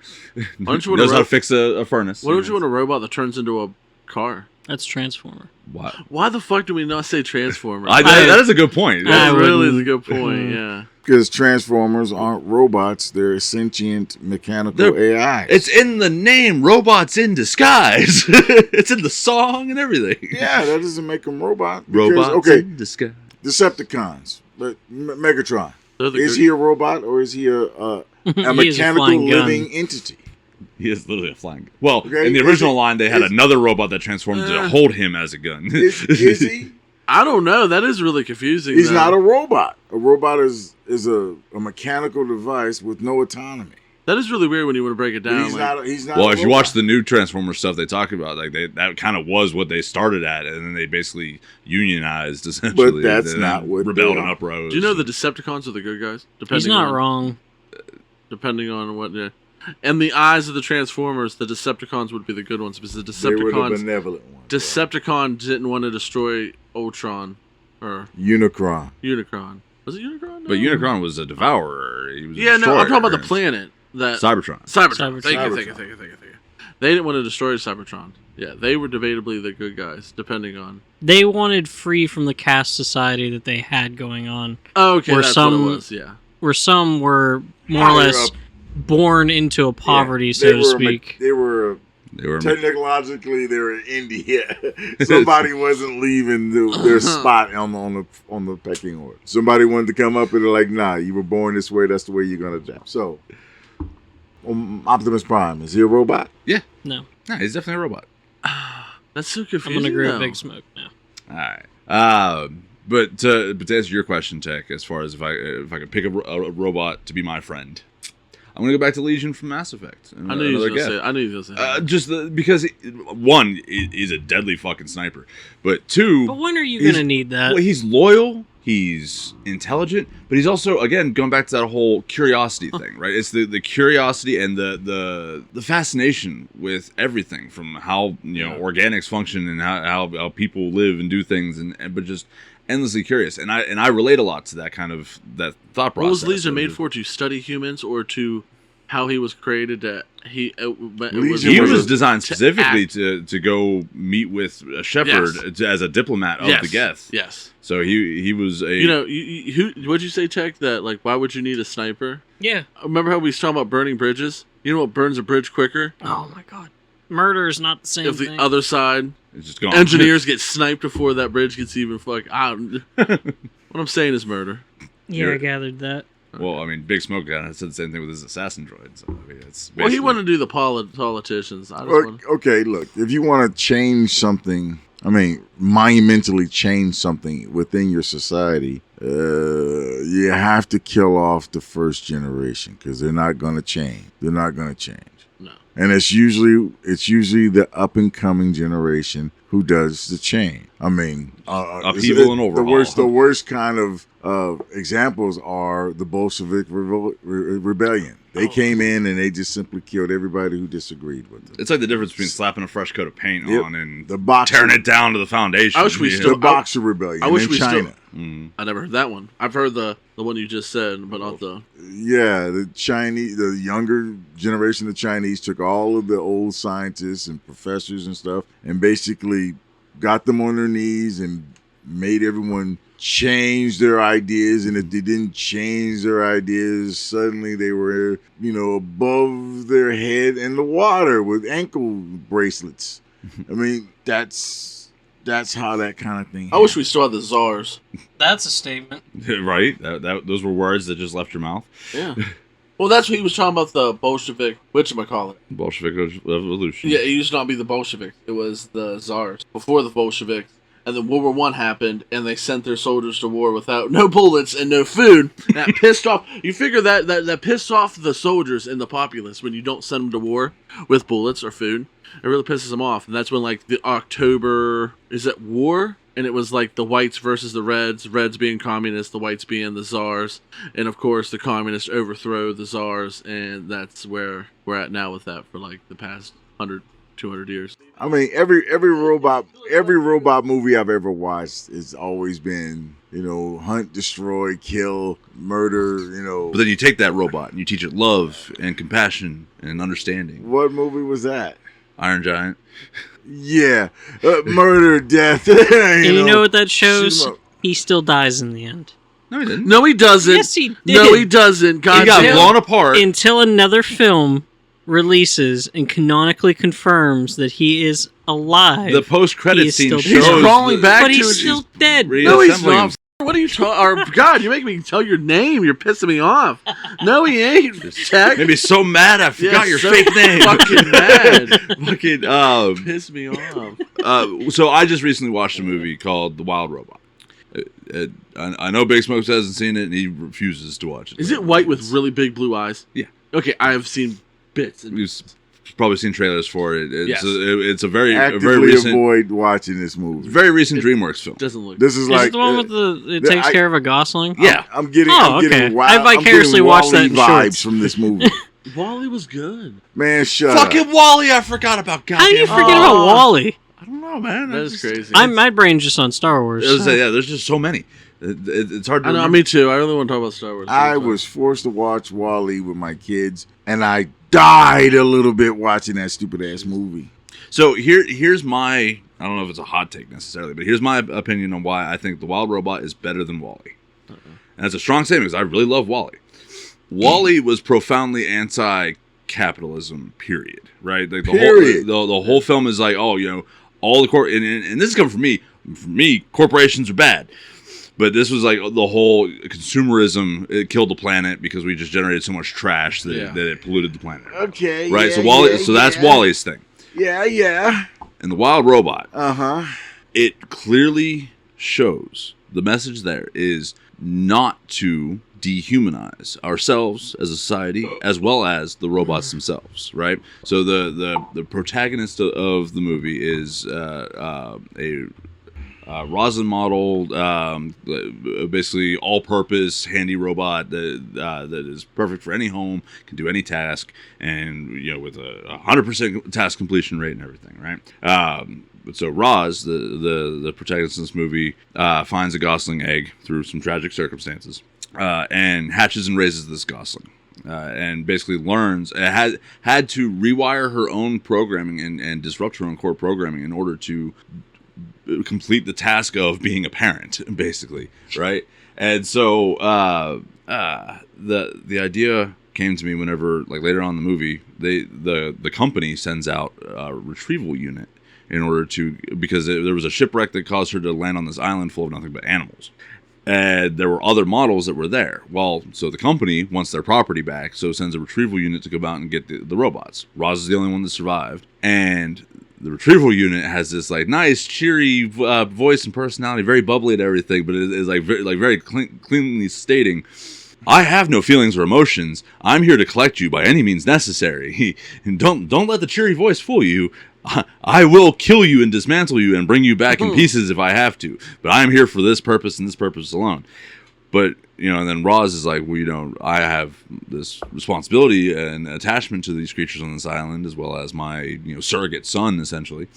don't you want Knows a how to fix a furnace. Why don't you want a robot that turns into a car? That's Transformer. What? Why the fuck do we not say Transformer? That is a good point. I That really is wouldn't. a good point. Yeah. Because Transformers aren't robots; they're sentient mechanical AI. It's in the name, robots in disguise. It's in the song and everything. Yeah, that doesn't make them robot. Robots in disguise. Decepticons, but Megatron. They're the Is he a robot or is he a He is a mechanical flying gun. living entity? He is literally a flying gun. Well, Okay, in the is original he- line, they had another robot that transformed to hold him as a gun. Is he? I don't know. That is really confusing. He's not a robot. A robot is a mechanical device with no autonomy. That is really weird when you want to break it down. He's not. Well, if you watch the new Transformers stuff, they talk about that kind of was what they started at, and then they basically unionized essentially. But that's not what rebelled and uprose. Do you know the Decepticons are the good guys? He's not wrong. Depending on what. Yeah. And the eyes of the Transformers, the Decepticons would be the good ones because the Decepticons. They were the benevolent ones. Decepticon didn't want to destroy Ultron or Unicron. Was it Unicron? No. But Unicron was a devourer. He was I'm talking about the planet. Cybertron. Thank you. They didn't want to destroy Cybertron. Yeah, they were debatably the good guys, depending on. They wanted free from the caste society that they had going on. Oh, okay, that's what it was. Yeah, where some were more or less born into a poverty, so to speak. They were technologically they were in India. Somebody wasn't leaving their spot on the pecking order. Somebody wanted to come up and they're like, nah, you were born this way. That's the way you're gonna die. So. Optimus Prime, is he a robot? Yeah. No, he's definitely a robot. That's so confusing. I'm gonna agree with Big Smoke now. All right. But to answer your question, Tech, as far as if I could pick a robot to be my friend, I'm gonna go back to Legion from Mass Effect. I knew you was gonna say. Just because one, he's a deadly fucking sniper, but two. But when are you gonna need that? Well, he's loyal. He's intelligent, but he's also, again, going back to that whole curiosity thing, right? It's the curiosity and the fascination with everything, from how organics function and how people live and do things, but just endlessly curious. And I relate a lot to that kind of that thought process. What was Legion made for? To study humans or to how he was created? He was designed specifically to go meet with a shepherd as a diplomat of the Geth. Yes. So he was a... what'd you say, Tech? That, like, why would you need a sniper? Yeah. Remember how we was talking about burning bridges? You know what burns a bridge quicker? Oh, my God. Murder is not the same thing. If the other side... It's just gone. Engineers get sniped before that bridge gets even fucked. What I'm saying is murder. Yeah, I gathered that. Well, I mean, Big Smoke said the same thing with his assassin droid. So, I mean, it's he wanted to do the politicians. Okay, look, if you want to change something, monumentally change something within your society, you have to kill off the first generation because they're not going to change. No. And it's usually the up and coming generation who does the change. Upheaval and overhaul. The worst kind of examples are the Bolshevik rebellion. They came in and they just simply killed everybody who disagreed with them. It's like the difference between slapping a fresh coat of paint on and tearing it down to the foundation. The Boxer Rebellion in China. I never heard that one. I've heard the one you just said, but not the... Yeah, the younger generation of Chinese took all of the old scientists and professors and stuff and basically got them on their knees and made everyone change their ideas. And if they didn't change their ideas, suddenly they were, above their head in the water with ankle bracelets. That's how that kind of thing happened. I wish we still had the czars. That's a statement. Right? Those were words that just left your mouth. Yeah. Well, that's what he was talking about, the Bolshevik, whatchamacallit. Bolshevik Revolution. Yeah, it used to not be the Bolsheviks. It was the czars before the Bolsheviks. And then World War I happened, and they sent their soldiers to war without no bullets and no food. That pissed off. You figure that pissed off the soldiers and the populace when you don't send them to war with bullets or food. It really pisses them off. And that's when, like, the October... Is it war? And it was, like, the whites versus the reds. Reds being communists, the whites being the czars. And, of course, the communists overthrow the czars. And that's where we're at now with that for, like, the past 200 years. Every robot movie I've ever watched has always been, hunt, destroy, kill, murder, But then you take that robot and you teach it love and compassion and understanding. What movie was that? Iron Giant. Yeah. Murder, death. You know what that shows? He still dies in the end. No, he didn't. No, he doesn't. Yes, he did. No, he doesn't. God, he got blown apart. Until another film releases and canonically confirms that he is alive. The post-credit scene shows... He's crawling back but to he's still dead. No, he's not. What are you talking? God, you make me tell your name. You're pissing me off. No, he ain't. Tech. Made me so mad. I forgot your so fake name. Fucking mad. Fucking Piss me off. So I just recently watched a movie called The Wild Robot. I know Big Smoke hasn't seen it, and he refuses to watch it. Is it white with really big blue eyes? Yeah. Okay, I have seen bits. You've probably seen trailers for it. It's Yes. It's a very Actively recent, avoid watching this movie. very recent DreamWorks film. Doesn't look. This is Is like it the one with it takes care of a Gosling? Yeah. I'm getting. Oh, I'm getting okay. wild. I vicariously watched that in vibes shorts. from this movie. Wally was good. Man, shut up. Fucking Wally! I forgot about. How do you goddamn- forget about Wally? I don't know, man. That is crazy. My brain's just on Star Wars. Yeah, there's just so many. It's hard to. I know. remember. Me too. I really want to talk about Star Wars. I was forced to watch Wall-E with my kids, and I died a little bit watching that stupid ass movie. So here's my. I don't know if it's a hot take necessarily, but here's my opinion on why I think The Wild Robot is better than Wall-E. And that's a strong statement because I really love Wall-E. Wall-E was profoundly anti-capitalism. Period. Right. Like Period. The whole film is like, oh, you know, all the and this is coming from me. For me, corporations are bad. But this was like the whole consumerism. It killed the planet because we just generated so much trash that it polluted the planet. Okay. Right. Yeah, So Wall-E. yeah, so that's yeah. Wall-E's thing. Yeah. And The Wild Robot. It clearly shows the message there is not to dehumanize ourselves as a society as well as the robots themselves, right? So the protagonist of the movie is a Rosin model, basically all-purpose handy robot that is perfect for any home, can do any task, and with a 100% task completion rate and everything, right? So Roz, the protagonist in this movie, finds a Gosling egg through some tragic circumstances, and hatches and raises this Gosling. And basically learns, had to rewire her own programming and disrupt her own core programming in order to complete the task of being a parent, basically, right? And so the idea came to me whenever, like later on in the movie, the company sends out a retrieval unit in order to, because there was a shipwreck that caused her to land on this island full of nothing but animals. And there were other models that were there. Well, so the company wants their property back, so sends a retrieval unit to go out and get the robots. Roz is the only one that survived. And the retrieval unit has this like nice, cheery voice and personality, very bubbly and everything, but it is very cleanly stating, I have no feelings or emotions. I'm here to collect you by any means necessary. And don't let the cheery voice fool you. I will kill you and dismantle you and bring you back in pieces if I have to. But I'm here for this purpose and this purpose alone. But, and then Roz is like, well, I have this responsibility and attachment to these creatures on this island, as well as my, surrogate son, essentially.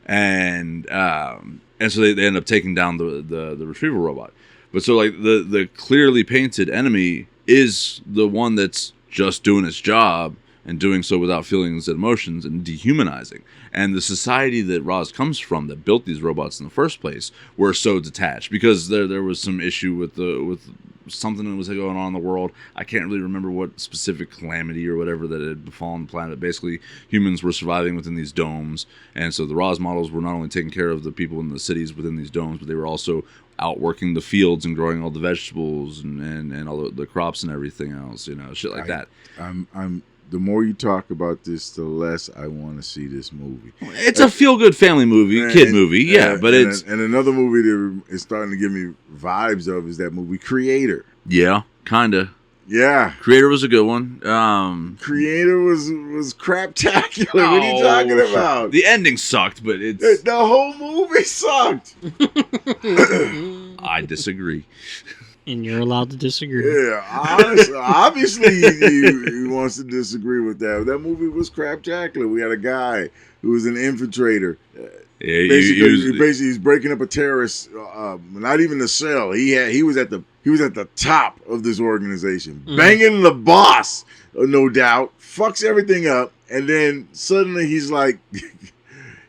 And so they end up taking down the retrieval robot. But so, like, the clearly painted enemy is the one that's just doing its job and doing so without feelings and emotions and dehumanizing. And the society that Roz comes from that built these robots in the first place were so detached because there was some issue with something that was going on in the world. I can't really remember what specific calamity or whatever that had befallen the planet. Basically, humans were surviving within these domes. And so the Roz models were not only taking care of the people in the cities within these domes, but they were also out working the fields and growing all the vegetables and all the crops and everything else, shit like that. The more you talk about this, the less I want to see this movie. It's a feel-good family movie, kid movie, yeah. But it's another movie that is starting to give me vibes of is that movie Creator. Yeah, kinda. Yeah, Creator was a good one. Creator was craptacular. What are you talking about? The ending sucked, but the whole movie sucked. I disagree. And you're allowed to disagree. Yeah, honestly, obviously he wants to disagree with that. That movie was craptacular. We had a guy who was an infiltrator. Basically, he's breaking up a terrorist. Not even a cell. He was at the top of this organization, banging the boss. No doubt, fucks everything up, and then suddenly he's like,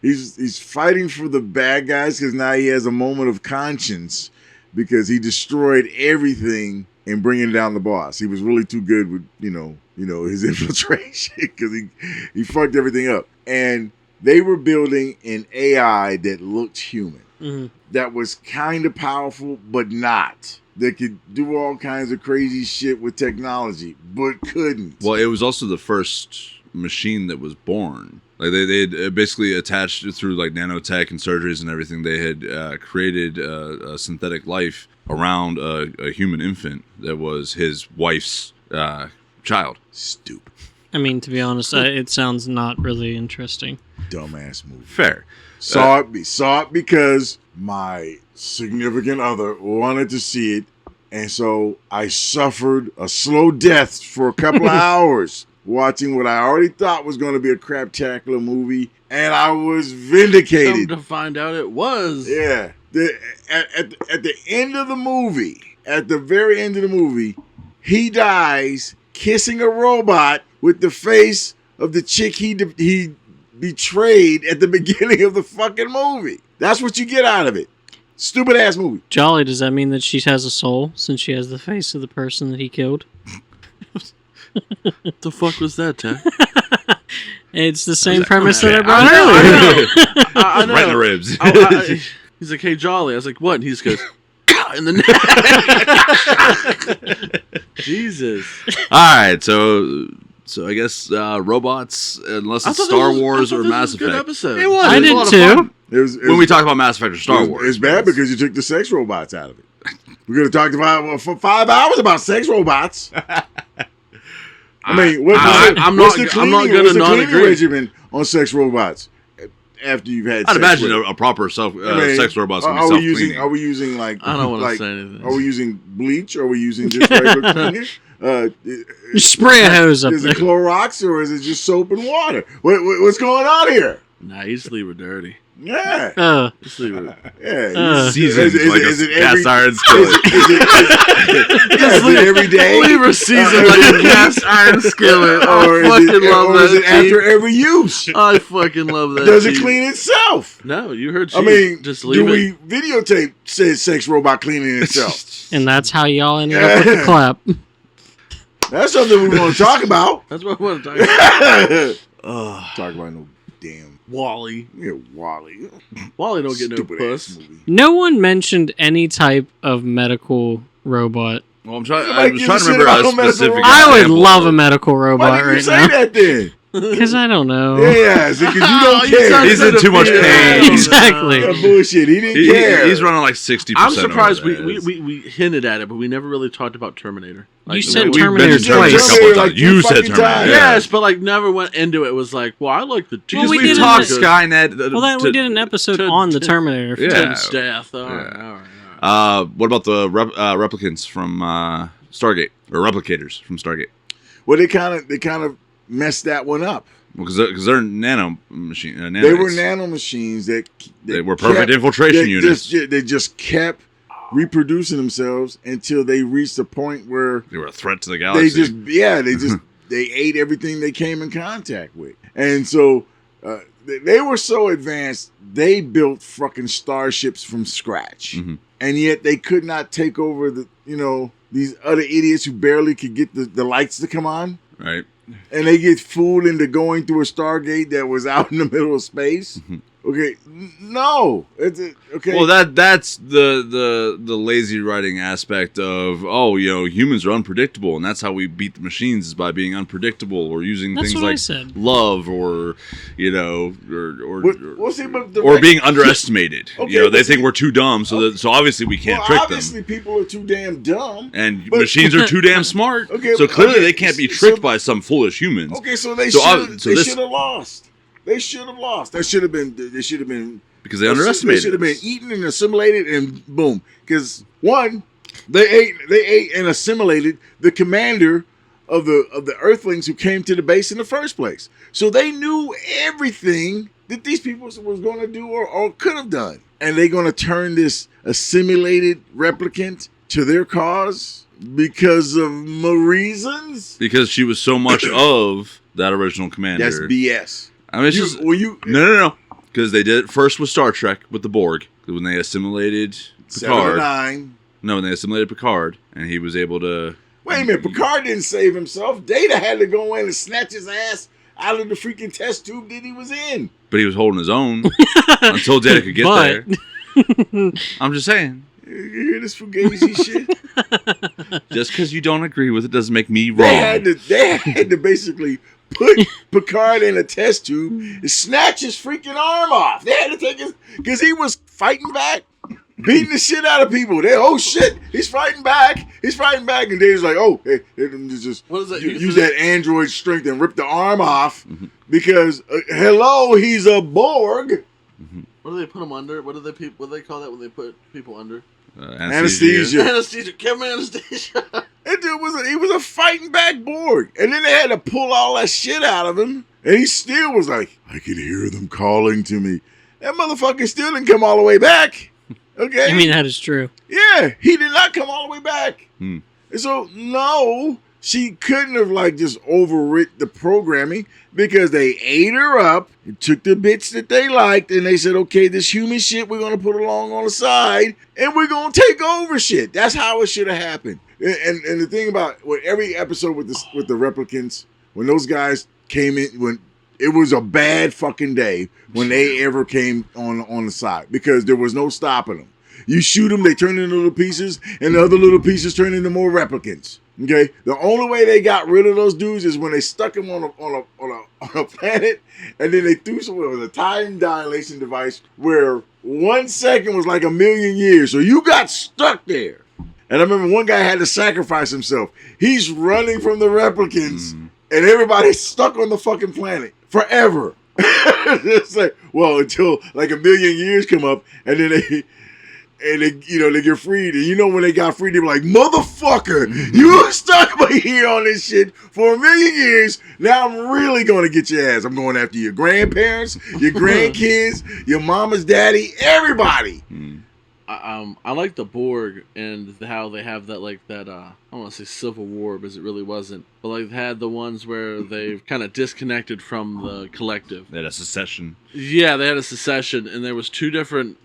he's fighting for the bad guys because now he has a moment of conscience. Because he destroyed everything in bringing down the boss. He was really too good with, his infiltration because he fucked everything up. And they were building an AI that looked human. that was kind of powerful, but not. That could do all kinds of crazy shit with technology, but couldn't. Well, it was also the first machine that was born. Like they had basically attached it through like nanotech and surgeries and everything. They had created a synthetic life around a human infant that was his wife's child. Stupid. I mean, to be honest, it sounds not really interesting. Dumbass movie. Fair. Saw it because my significant other wanted to see it, and so I suffered a slow death for a couple of hours watching what I already thought was going to be a craptacular movie, and I was vindicated. Come to find out it was. Yeah. At the end of the movie, at the very end of the movie, he dies kissing a robot with the face of the chick he betrayed at the beginning of the fucking movie. That's what you get out of it. Stupid ass movie. Jolly, does that mean that she has a soul since she has the face of the person that he killed? The fuck was that, Tech? It's the same premise that I brought earlier. I know. Right in the ribs. He's like, hey, Jolly. I was like, what? And he just goes, in the neck. Jesus. All right, so I guess robots, unless it's Star Wars or Mass Effect. Good episode. It was. I It was a did lot of too. fun. It was When we talk about Mass Effect or Star Wars, it's bad because you took the sex robots out of it. We're going to talk about for 5 hours about sex robots. I mean, I'm not going to not agree. Regimen on sex robots after you've had. I'd sex imagine with a proper sex robot's gonna be are we self-cleaning. using like? I don't want to like, say anything. Are we using bleach? Or are we using just regular cleaner? You spray a hose up Is there. it Clorox or is it just soap and water? What's going on here? Nah, you just leave her dirty. Yeah. Just leave her. Yeah. Seasoned Is like it a cast every- iron skillet. Is it every day? Leave her seasoned like a cast iron skillet. Or I fucking love or is that. it after every use? I fucking love that. Does it cheese. clean itself? No, you heard. I mean, just do leave we it. videotape said sex robot cleaning itself? And that's how y'all ended up with the clap. That's something we want to talk about. That's what I want to talk about. Talk about no damn Wally. Wally. Wally don't get no Stupid puss. ass movie. No one mentioned any type of medical robot. Well, I was trying Like, to you remember said a about medical specific. robot. I would example. love a medical Why robot didn't you right say now. that then? Because I don't know. Yeah, because you don't you care. sound He's in too much pain. Exactly. Yeah, bullshit. He didn't care. He's running like 60%. I'm surprised over we hinted at it, but we never really talked about Terminator. You said we've Terminator been to Terminator twice. a couple of Like times. You two said fucking Terminator. times. Yes, but like never went into it. It was like, well, I like the Well, we we did talked an- Skynet. Well, then we did an episode on the Terminator. Yeah. Tim's death. All right. What about the replicants from Stargate or replicators from Stargate? Well, they kind of messed that one up. Because they're nano machine. They were nano machines that They were perfect infiltration units. They just kept reproducing themselves until they reached a point where They were a threat to the they galaxy. they ate everything they came in contact with, and so they were so advanced. They built fucking starships from scratch, and yet they could not take over these other idiots who barely could get the lights to come on. Right. And they get fooled into going through a Stargate that was out in the middle of space. Okay, no. Okay. Well, that's the lazy writing aspect of humans are unpredictable, and that's how we beat the machines is by being unpredictable or using That's things what I like said. love or or being underestimated. Okay, they think we're too dumb, so obviously we can't trick them. Obviously, people are too damn dumb. And but- machines are too damn smart. Okay, so clearly okay, they can't be so- tricked by some foolish humans. Okay, so they So should this- have lost. They should have lost. They should have been. Because they underestimated. They should have been eaten and assimilated, and boom. Because one, they ate and assimilated the commander of the Earthlings who came to the base in the first place. So they knew everything that these people was going to do or could have done, and they're going to turn this assimilated replicant to their cause because of reasons. Because she was so much of that original commander. That's BS. I mean, it's just no. Because they did it first with Star Trek with the Borg when they assimilated 7 to Picard. 9. No, when they assimilated Picard, and he was able to. Wait a minute, Picard didn't save himself. Data had to go in and snatch his ass out of the freaking test tube that he was in. But he was holding his own until Data could get there. I'm just saying. You hear this fugazi shit? Just because you don't agree with it doesn't make me wrong. They had to basically put Picard in a test tube and snatch his freaking arm off. They had to take his, because he was fighting back, beating the shit out of people. They, oh shit, he's fighting back, and they was like, oh, hey, just What is that? use that android strength and rip the arm off because hello, he's a Borg. What do they put them under? What do they call that when they put people under? Anesthesia. Anesthesia. Give me anesthesia. That dude was a fighting back Borg. And then they had to pull all that shit out of him. And he still was like, I can hear them calling to me. That motherfucker still didn't come all the way back. Okay? I mean, that is true. Yeah, he did not come all the way back. Hmm. And so, no, she couldn't have like just overwrit the programming because they ate her up and took the bits that they liked and they said, okay, this human shit we're going to put along on the side and we're going to take over shit. That's how it should have happened. And the thing about every episode with the replicants, when those guys came in, when it was a bad fucking day when they ever came on the side because there was no stopping them. You shoot them, they turn into little pieces, and the other little pieces turn into more replicants. Okay, the only way they got rid of those dudes is when they stuck them on a planet, and then they threw someone with a time dilation device where 1 second was like 1,000,000 years. So you got stuck there. And I remember one guy had to sacrifice himself. He's running from the replicants, and everybody's stuck on the fucking planet forever. It's like, well, until like 1,000,000 years come up, and then they get freed. And when they got freed, they were like, motherfucker, you were stuck by here on this shit for 1,000,000 years. Now I'm really going to get your ass. I'm going after your grandparents, your grandkids, your mama's daddy, everybody. I like the Borg and how they have that I don't want to say civil war because it really wasn't, but like they had the ones where they've kind of disconnected from the collective. They had a secession. Yeah, they had a secession, and there was two different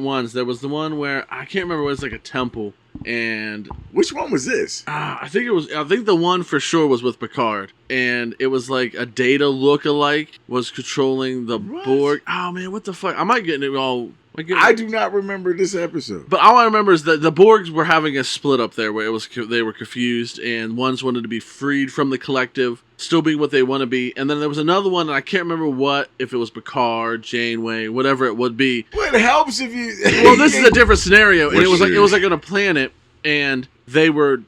ones. There was the one where I can't remember, what it's like a temple, and which one was this? I think the one for sure was with Picard, and it was like a Data look-alike was controlling the Borg. Oh man, what the fuck? I might get it all. I do not remember this episode. But all I remember is that the Borgs were having a split up there where they were confused, and ones wanted to be freed from the collective, still being what they want to be. And then there was another one, and I can't remember if it was Picard, Janeway, whatever it would be. Well, it helps if you... Well, this is a different scenario, and it was like on a planet, and they were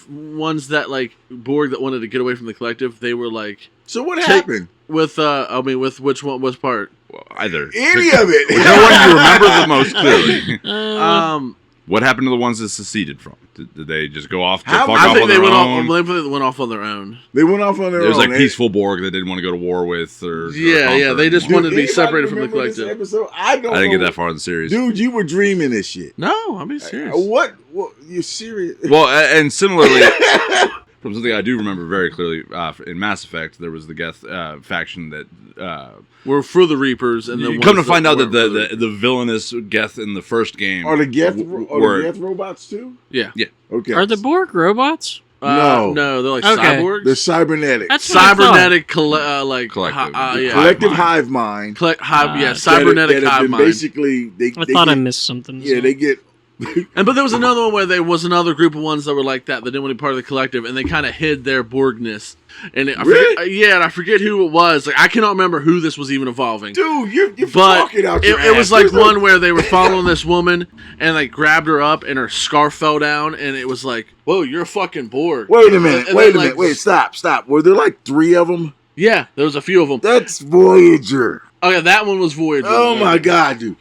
ones that like Borg that wanted to get away from the collective. They were like... So what happened? With which one was part? Well, either. Any of it. Whichever one you remember the most clearly. What happened to the ones that seceded from? Did they just go off to fuck off on their own? They went off on their own. They went off on their own. It was like peaceful Borg that didn't want to go to war with, or they just wanted to be separated from the collective. Episode? I didn't get that far in the series, dude. You were dreaming this shit. No, I'm being serious. What? You serious? Well, and similarly, from something I do remember very clearly, in Mass Effect, there was the Geth faction that were for the Reapers, and you come to find out that the villainous Geth in the first game are the Geth robots too. Yeah. Okay. Are the Borg robots? No, they're like cyborgs. They're cybernetic. That's cybernetic, collective hive mind. Cybernetic hive mind. Basically, I thought I missed something. Yeah, they get. But there was another one where there was another group of ones that were like that didn't want to be part of the collective, and they kind of hid their Borgness. And I forget who it was. Like I cannot remember who this was even involving. Dude, you're fucking out your ass. It was like one where they were following this woman and like grabbed her up and her scarf fell down, and it was like, whoa, you're a fucking Borg. Wait a minute. Stop. Were there like 3 of them? Yeah, there was a few of them. That's Voyager. Oh yeah, that one was Voyager. Oh my god, dude.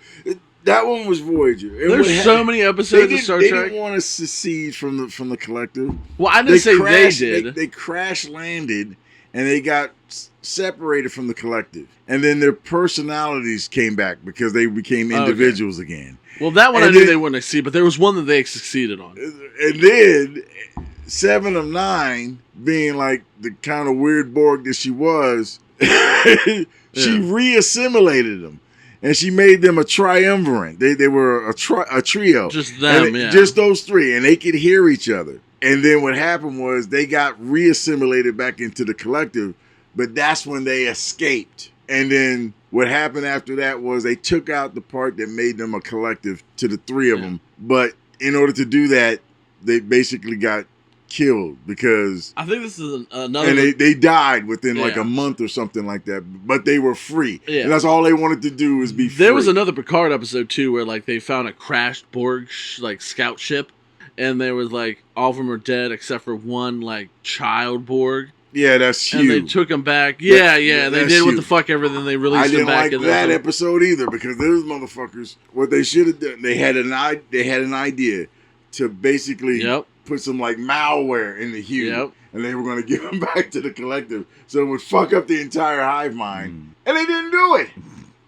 That one was Voyager. There's so many episodes of Star Trek. They didn't want to secede from the collective. Well, I didn't say they did. They crash landed and they got separated from the collective, and then their personalities came back because they became individuals again. Well, that one I knew they wouldn't succeed, but there was one that they succeeded on. And then 7 of 9, being like the kind of weird Borg that she was, she re-assimilated them. And she made them a triumvirate. They were a trio. Just them, Just those 3. And they could hear each other. And then what happened was they got re-assimilated back into the collective. But that's when they escaped. And then what happened after that was they took out the part that made them a collective to the three of them. But in order to do that, they basically got killed because I think this is another. And they died within like a month or something like that. But they were free, and that's all they wanted to do was be free. There was another Picard episode too where like they found a crashed Borg like scout ship, and there was like all of them are dead except for one like child Borg. Yeah, that's huge. And they took him back. Yeah, they did what the fuck ever. Then they released him back. I didn't like that episode either because those motherfuckers. What they should have done, they had an idea to basically put some like malware in the Hugh, and they were going to give him back to the collective, so it would fuck up the entire hive mind, and they didn't do it.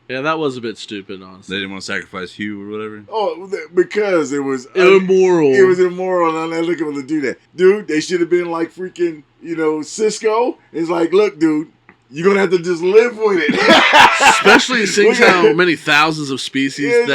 Yeah, that was a bit stupid, honestly. They didn't want to sacrifice Hugh or whatever? Oh, because it was immoral. It was immoral and unethical to do that. Dude, they should have been like freaking, Cisco. It's like, look, dude, you're going to have to just live with it. Especially seeing how many thousands of species in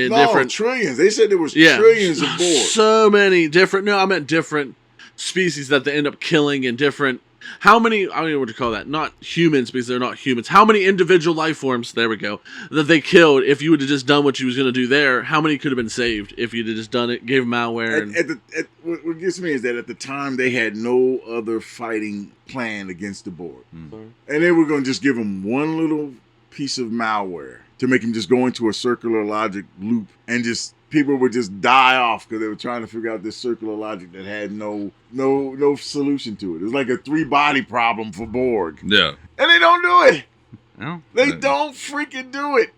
different... trillions. They said there was trillions of Borg. So many different... No, I meant different species that they end up killing in different... How many, I don't know what to call that, not humans because they're not humans. How many individual life forms, there we go, that they killed if you would have just done what you was going to do there? How many could have been saved if you'd have just done it, gave them malware? What gets me is that at the time they had no other fighting plan against the Borg. And they were going to just give them one little piece of malware to make him just go into a circular logic loop and just... People would just die off because they were trying to figure out this circular logic that had no solution to it. It was like a 3-body problem for Borg. Yeah. And they don't do it. No. They don't freaking do it.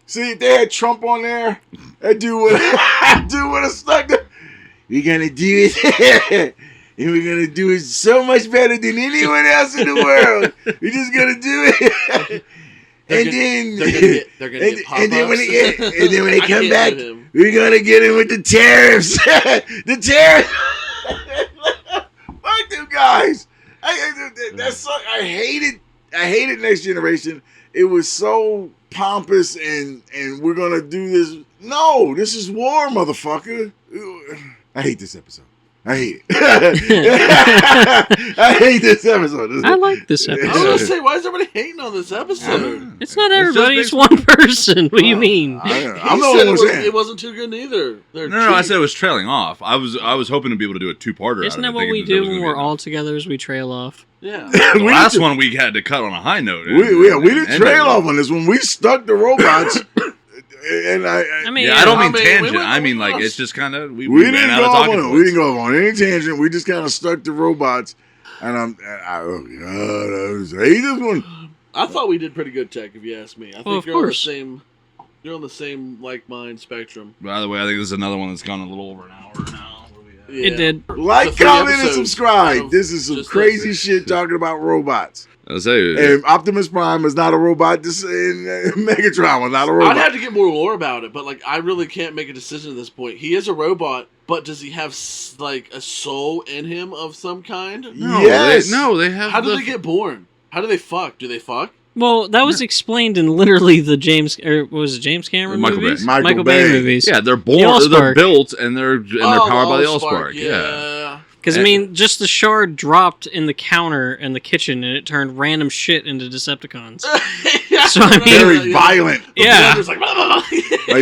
See, if they had Trump on there, that dude would have stuck to... We're going to do it. And we're going to do it so much better than anyone else in the world. We're just going to do it. And then when they come back, we're gonna get him with the tariffs. The tariffs. Fuck them guys. I hated Next Generation. It was so pompous and we're gonna do this. No, this is war, motherfucker. I hate this episode. I hate it. I hate this episode. I like this episode. I was going to say, why is everybody hating on this episode? It's not everybody. It's one person. What do you mean? I'm the only one saying it wasn't too good either. No, I said it was trailing off. I was hoping to be able to do a 2-parter. Isn't that what we do when we're all together? Is we trail off? Yeah. The last one we had to cut on a high note. We didn't trail off on this one. We stuck the robots. And I don't mean tangent. I mean like it's just kind of we didn't go off on it. We didn't go on any tangent. We just kind of stuck to robots. And I hate this one. I thought we did pretty good, Tech. If you ask me, I think you're on the same like mind spectrum. By the way, I think this is another one that's gone a little over an hour now. Yeah. It did. Like, comment, and subscribe. This is some crazy shit talking about robots. I'll say, and Optimus Prime is not a robot. This Megatron was not a robot. I'd have to get more lore about it, but like I really can't make a decision at this point. He is a robot, but does he have like a soul in him of some kind? No, yes. They have. How do they get born? How do they fuck? Do they fuck? Well, that was explained in literally the James Cameron movies? Michael Bay movies. Yeah, they're born, they're built, and they're powered by the Allspark. Yeah. Because, I mean, just the shard dropped in the counter in the kitchen, and it turned random shit into Decepticons. So, I mean... Very violent. Yeah. Like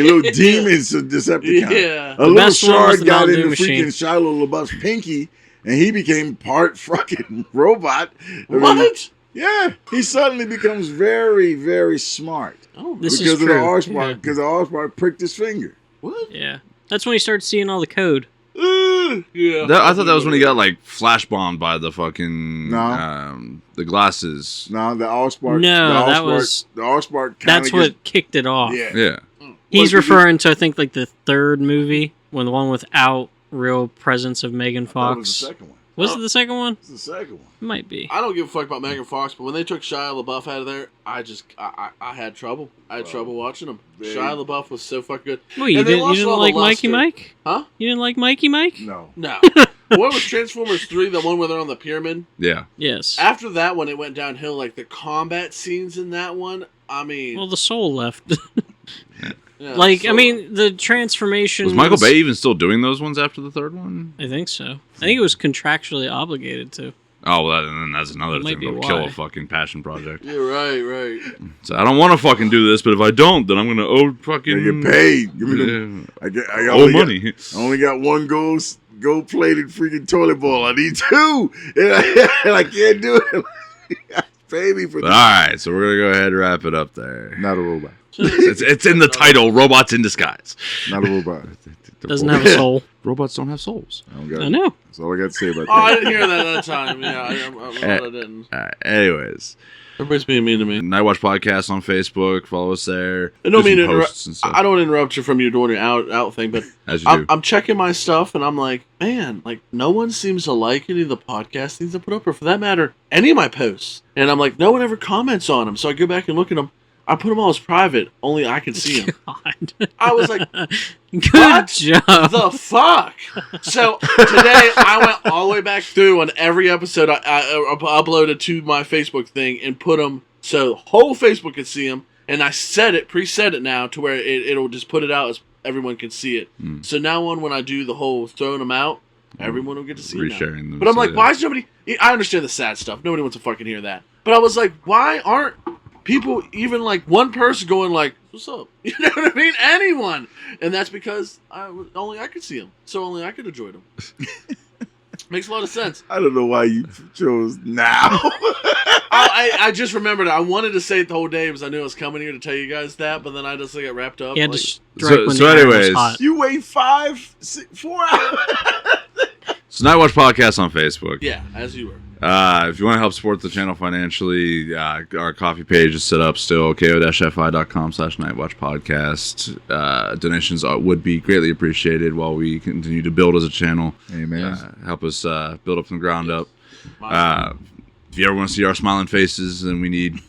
little demons of Decepticons. Yeah. A little shard got into freaking Shia LaBeouf's pinky, and he became part fucking robot. What? Yeah. He suddenly becomes very, very smart. Oh, this is true. Because the Allspark pricked his finger. What? Yeah. That's when he started seeing all the code. Yeah, I thought that was when he got like flash bombed by the fucking the glasses. No, the Allspark. No, that was the Allspark. That's what kicked it off. Yeah. He's referring to I think like the third movie, when the one without real presence of Megan Fox. That was the second one. Was it the second one? It's the second one. It might be. I don't give a fuck about Megan Fox, but when they took Shia LaBeouf out of there, I had trouble. I had trouble watching him. Shia LaBeouf was so fucking good. Well, you didn't like Mikey Mike? Huh? You didn't like Mikey Mike? No. What was Transformers 3, the one where they're on the pyramid? Yeah. Yes. After that one, it went downhill. Like the combat scenes in that one, I mean... Well, the soul left. I mean, the transformation... Was Michael Bay even still doing those ones after the third one? I think so. I think it was contractually obligated to. Oh, well, then that's another That might thing. be It'll kill why. a fucking passion project. Yeah, right. So I don't want to fucking do this, but if I don't, then I'm gonna owe fucking. You get paid. Give me them. I owe money. I only got one gold-plated freaking toilet bowl. I need two, and I can't do it. Pay me for But that. all right, so we're gonna go ahead and wrap it up there. Not a robot. It's in the title, Robots in Disguise. Not a robot. Doesn't have a soul. Robots don't have souls. I don't got I it. know. That's all I got to say about Oh, I that. didn't hear that time. Yeah, I didn't. Anyways, Everybody's being mean to me. Nightwatch Podcast on Facebook. Follow us there. I don't Do mean some to posts and interrupt. stuff, I don't interrupt you from your doing your out thing, but as you do. I'm checking my stuff and I'm like, man, like no one seems to like any of the podcast things I put up, or for that matter, any of my posts. And I'm like, no one ever comments on them. So I go back and look at them. I put them all as private. Only I can see them. God. I was like, Good What job. the fuck? So today I went all the way back through on every episode I uploaded to my Facebook thing and put them so whole Facebook could see them. And I preset it now to where it'll just put it out as everyone can see it. So now on when I do the whole throwing them out, everyone will get to see it now. Resharing them. But I'm so like, that- why is nobody... I understand the sad stuff. Nobody wants to fucking hear that. But I was like, why aren't people, even like one person going like, what's up? You know what I mean? Anyone. And that's because only I could see them. So only I could enjoy them. Makes a lot of sense. I don't know why you chose now. I just remembered I wanted to say it the whole day because I knew I was coming here to tell you guys that, but then I just got wrapped up. He had like, to strike when so the iron was anyways, hot. You wait 4 hours. So Nightwatch Podcast on Facebook. yeah, as you were. If you want to help support the channel financially, our coffee page is set up still, ko-fi.com/Nightwatch Podcast. Donations would be greatly appreciated while we continue to build as a channel. Amen. Help us build up from the ground up. If you ever want to see our smiling faces, then we need,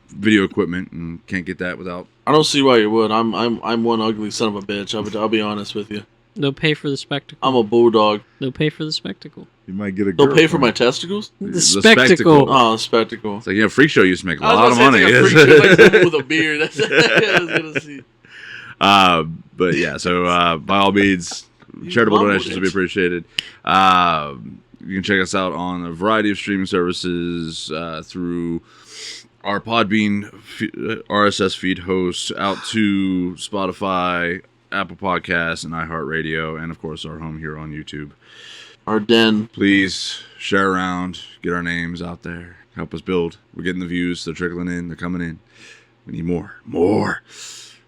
video equipment, and can't get that without. I don't see why you would. I'm one ugly son of a bitch. I'll be honest with you. They'll pay for the spectacle. I'm a bulldog. They'll pay for the spectacle. You might get a girl. They'll pay for my testicles? The spectacle. spectacle. Oh, spectacle. It's like, Freak Show used to make a I lot was of gonna money. say, it's like a freak show, like someone with a beard. That's I was gonna see. But yeah, so by all means, charitable mumbled donations it. would be appreciated. You can check us out on a variety of streaming services through our Podbean RSS feed host out to Spotify, Apple Podcasts, and iHeartRadio, and of course our home here on YouTube. Our den. Please share around, get our names out there, help us build. We're getting the views, they're trickling in, they're coming in. We need more.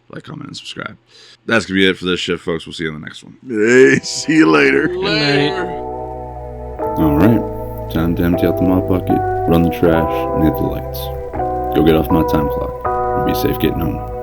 Like, comment, and subscribe. That's gonna be it for this shit, folks. We'll see you in the next one. Hey, see you later. Later. All right, time to empty out the mop bucket, run the trash, and hit the lights. Go get off my time clock, and be safe getting home.